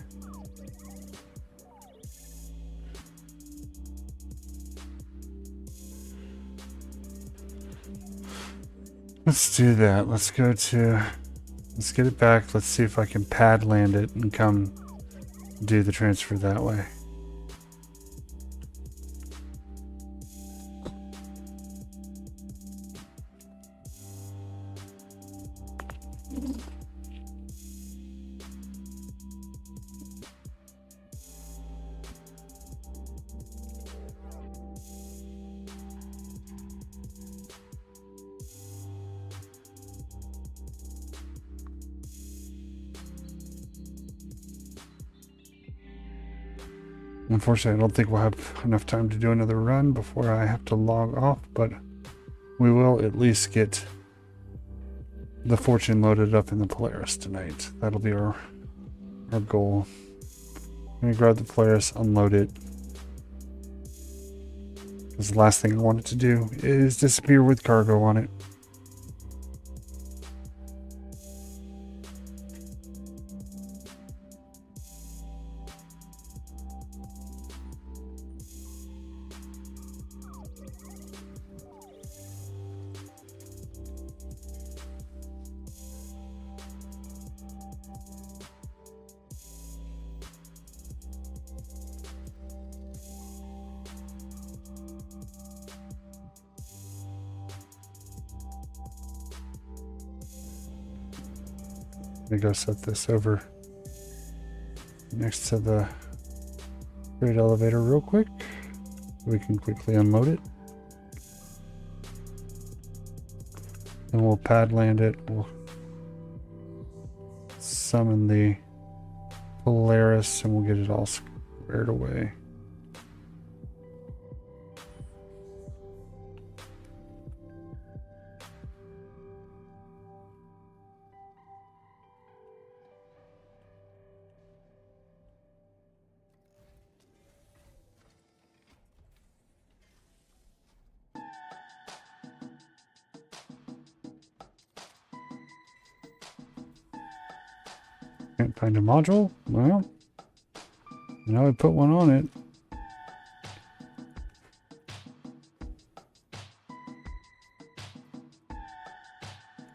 Speaker 1: Let's do that. Let's go to, let's get it back. Let's see if I can pad land it and come do the transfer that way. Unfortunately, I don't think we'll have enough time to do another run before I have to log off, but we will at least get the Fortune loaded up in the Polaris tonight. That'll be our goal. I'm gonna grab the Polaris, unload it. Because the last thing I wanted to do is disappear with cargo on it. Let me go set this over next to the freight elevator real quick. We can quickly unload it. And we'll pad land it. We'll summon the Polaris and we'll get it all squared away. Can't find a module? Well, now I put one on it.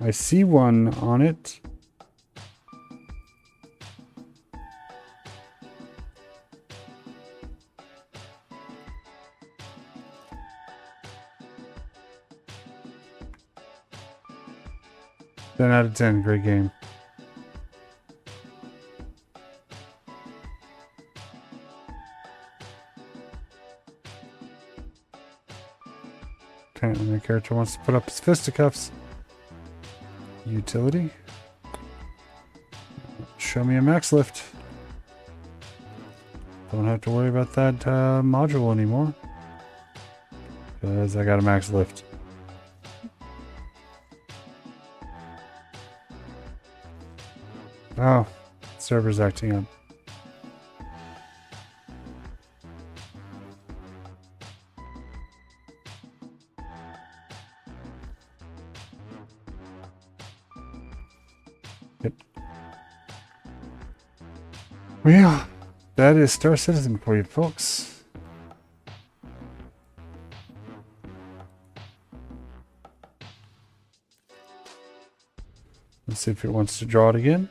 Speaker 1: I see one on it. Ten out of 10, great game. Apparently my character wants to put up his fisticuffs. Utility. Show me a max lift. Don't have to worry about that module anymore. Because I got a max lift. Oh, server's acting up. Well, that is Star Citizen for you folks. Let's see if it wants to draw it again.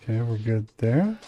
Speaker 1: Okay, we're good there.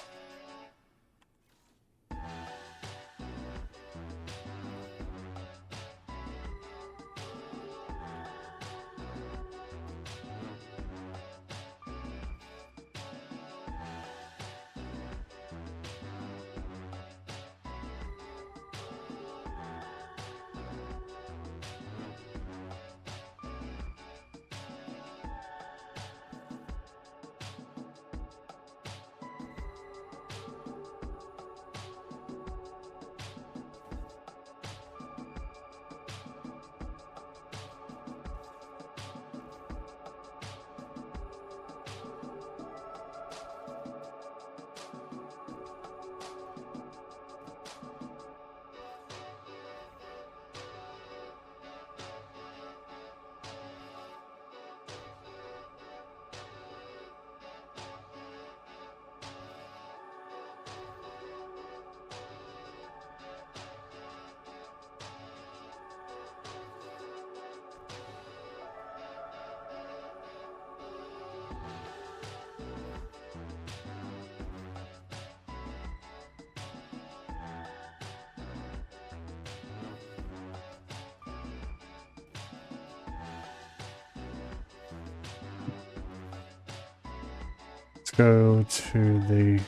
Speaker 1: go to the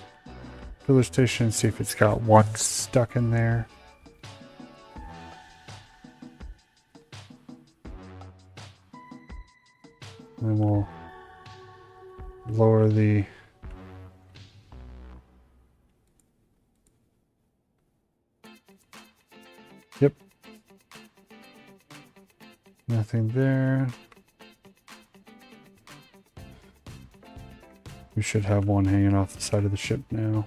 Speaker 1: filler station, see if it's got one stuck in there. And then we'll lower the Yep. Nothing there. We should have one hanging off the side of the ship now.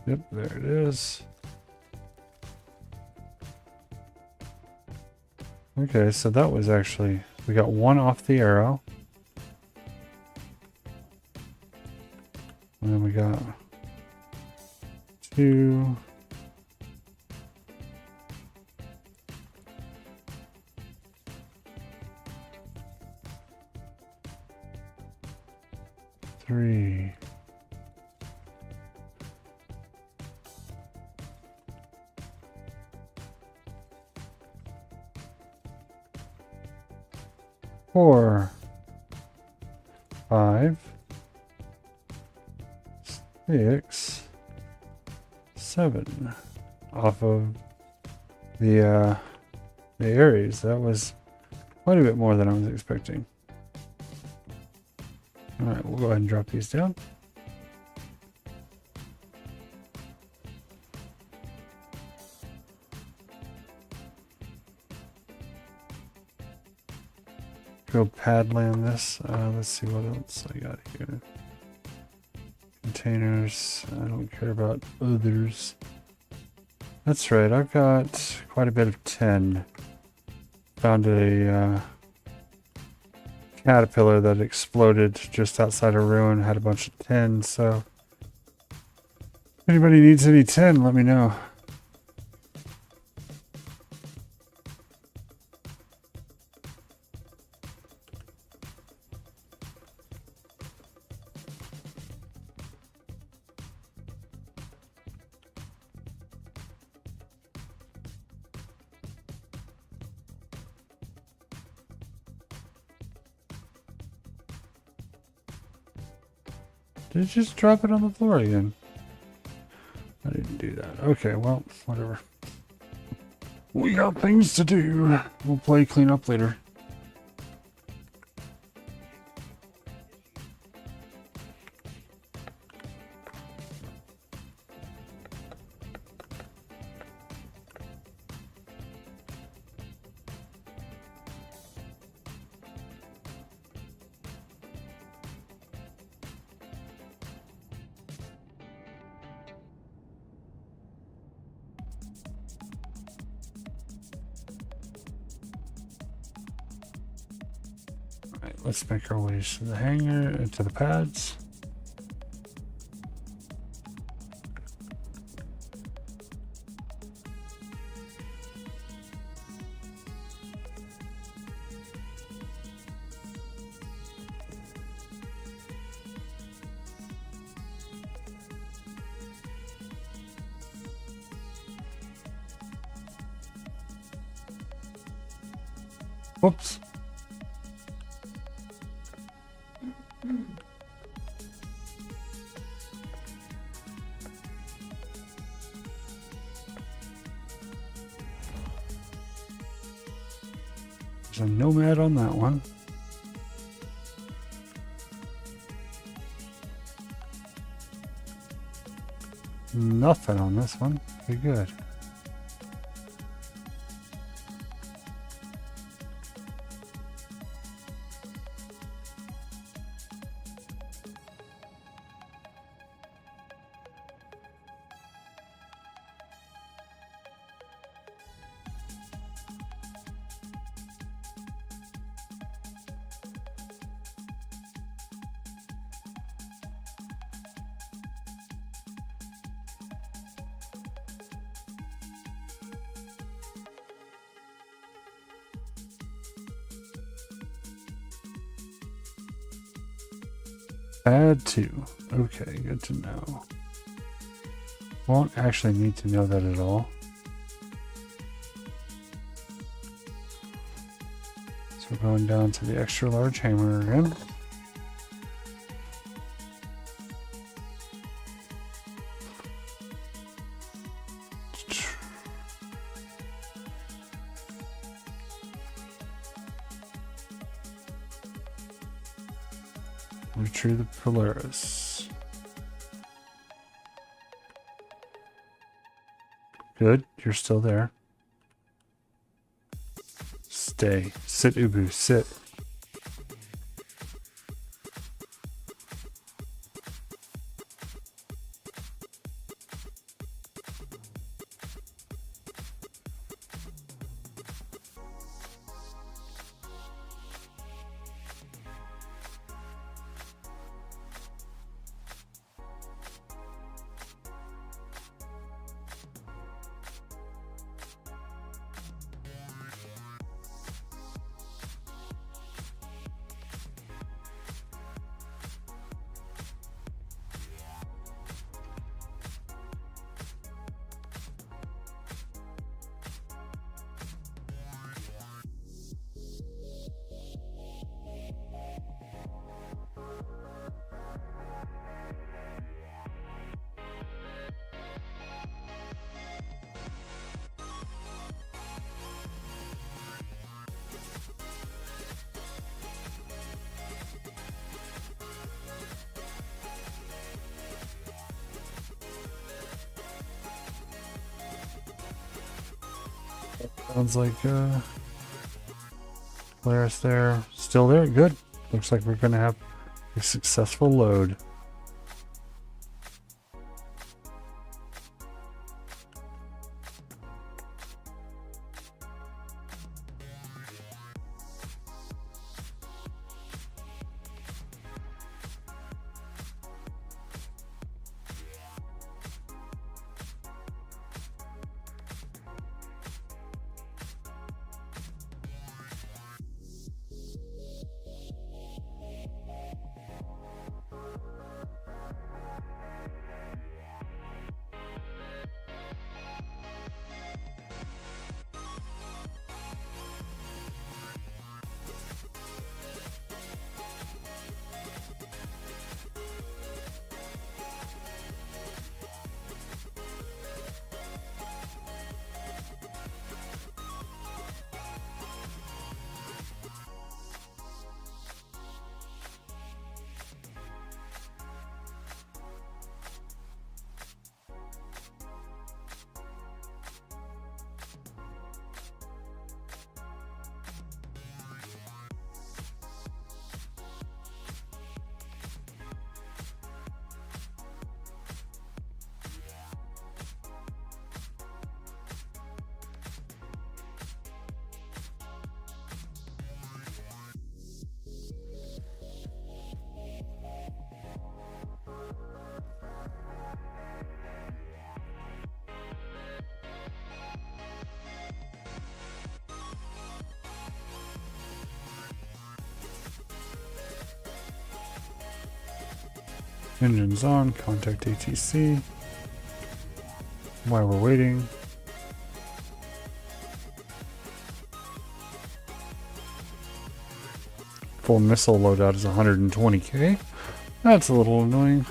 Speaker 1: Yep, there it is. Okay, so that was actually, we got one off the arrow. And then we got two. Three. Four. Five. Six. Seven. Off of the Aries. That was quite a bit more than I was expecting. Alright, we'll go ahead and drop these down. Go pad land this. Let's see what else I got here. Containers. I don't care about others. That's right, I've got quite a bit of tin. Found a caterpillar that exploded just outside a ruin, had a bunch of tin, so if anybody needs any tin, let me know. Did it just drop it on the floor again? I didn't do that. Okay, well, whatever. We got things to do. We'll play cleanup later. Let's make our ways to the hangar and to the pads. Whoops. There's a nomad on that one. Nothing on this one. Pretty good. Add 2. Okay, good to know. Won't actually need to know that at all. So we're going down to the extra large hammer again. Retrieve the Polaris. Good, you're still there. Stay. Sit, Ubu, sit. Sounds like Polaris there. Still there? Good. Looks like we're going to have a successful load. Engines on, contact ATC. While we're waiting, full missile loadout is 120k. That's a little annoying.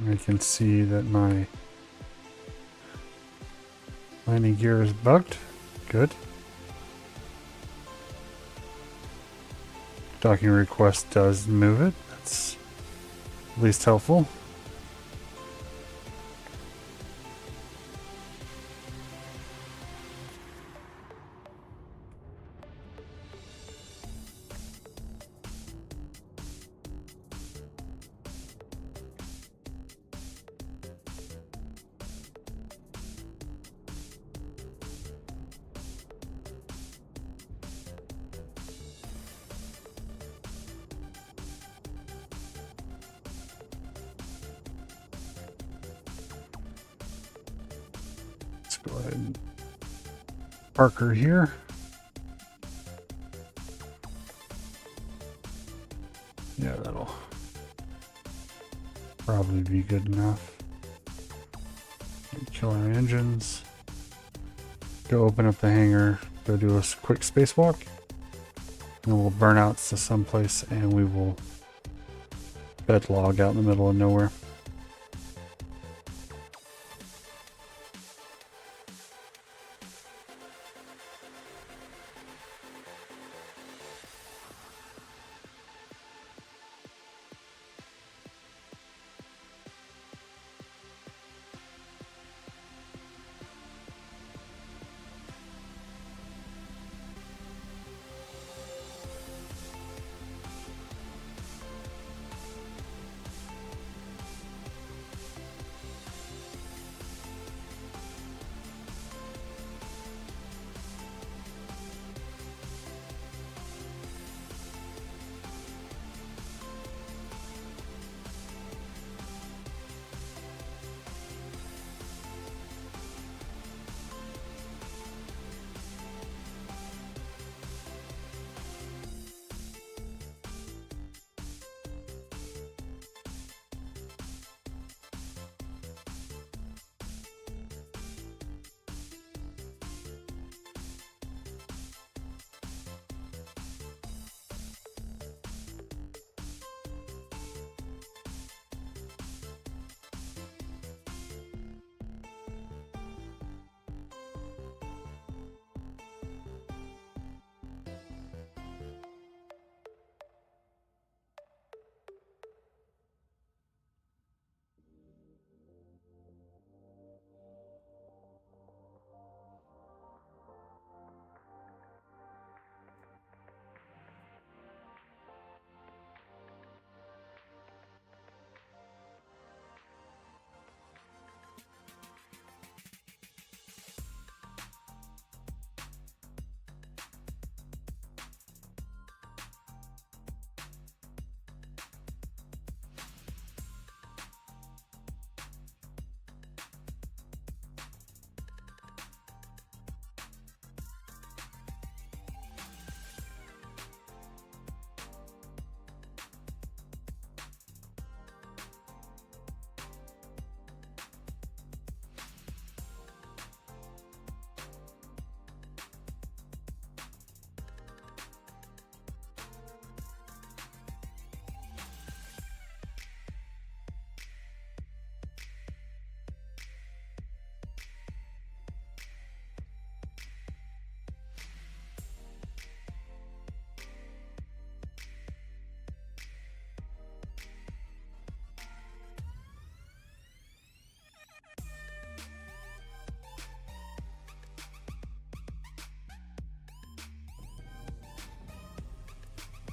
Speaker 1: I can see that my landing gear is bugged. Good. Docking request does move it. That's at least helpful. go ahead and park her here. Yeah, that'll probably be good enough. Kill our engines. Go open up the hangar. Go do a quick spacewalk. And we'll burn out to someplace and we will bed log out in the middle of nowhere.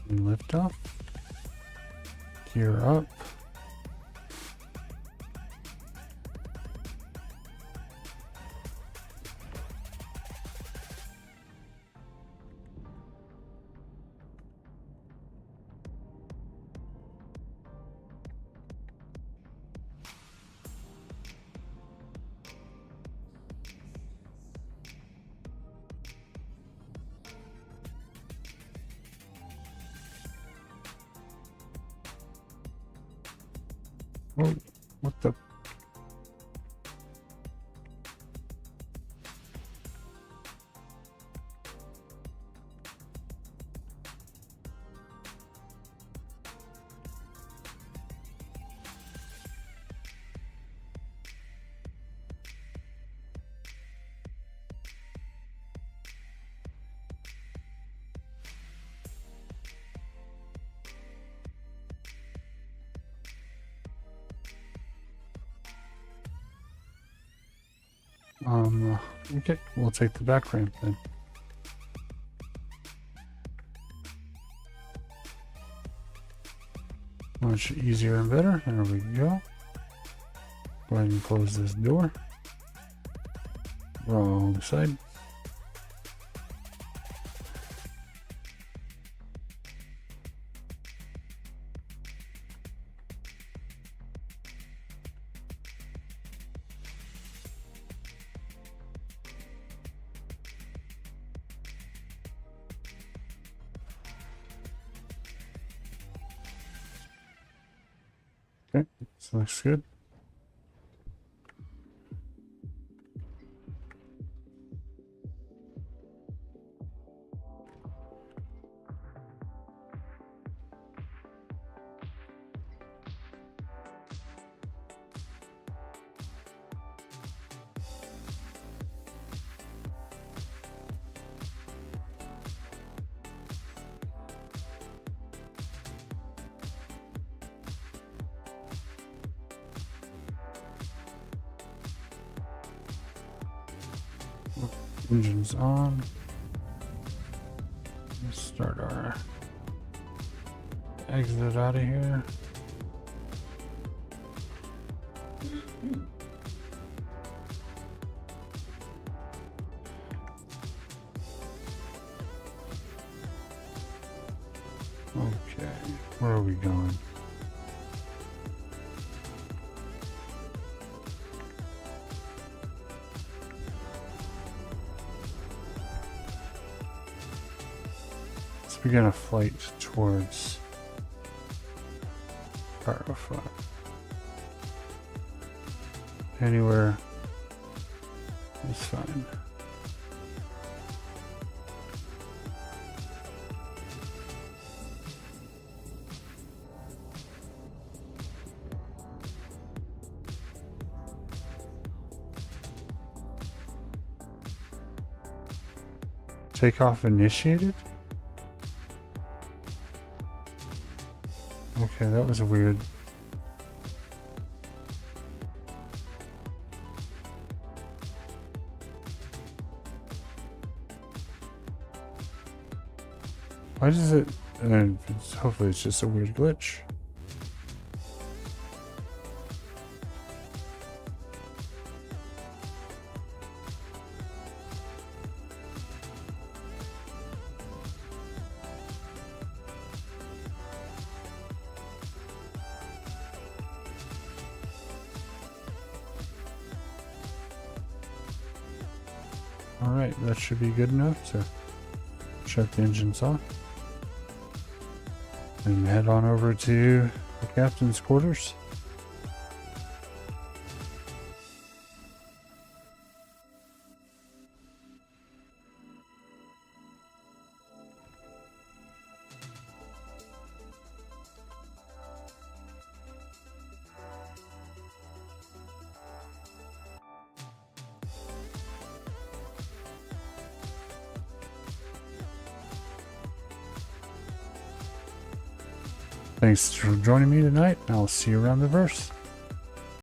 Speaker 1: And lift off. Gear up. Oh, what the? Okay, we'll take the back ramp then. Much easier and better. There we go. Go ahead and close this door. Wrong side. Looks good. Engine's on. Let's start our exit out of here. Okay, where are we going? Begin a flight towards Arzopa. Anywhere is fine. Takeoff initiated? Okay, that was weird. Why does it... hopefully it's just a weird glitch. Alright, that should be good enough to shut the engines off. And head on over to the captain's quarters. Thanks for joining me tonight. I'll see you around the verse.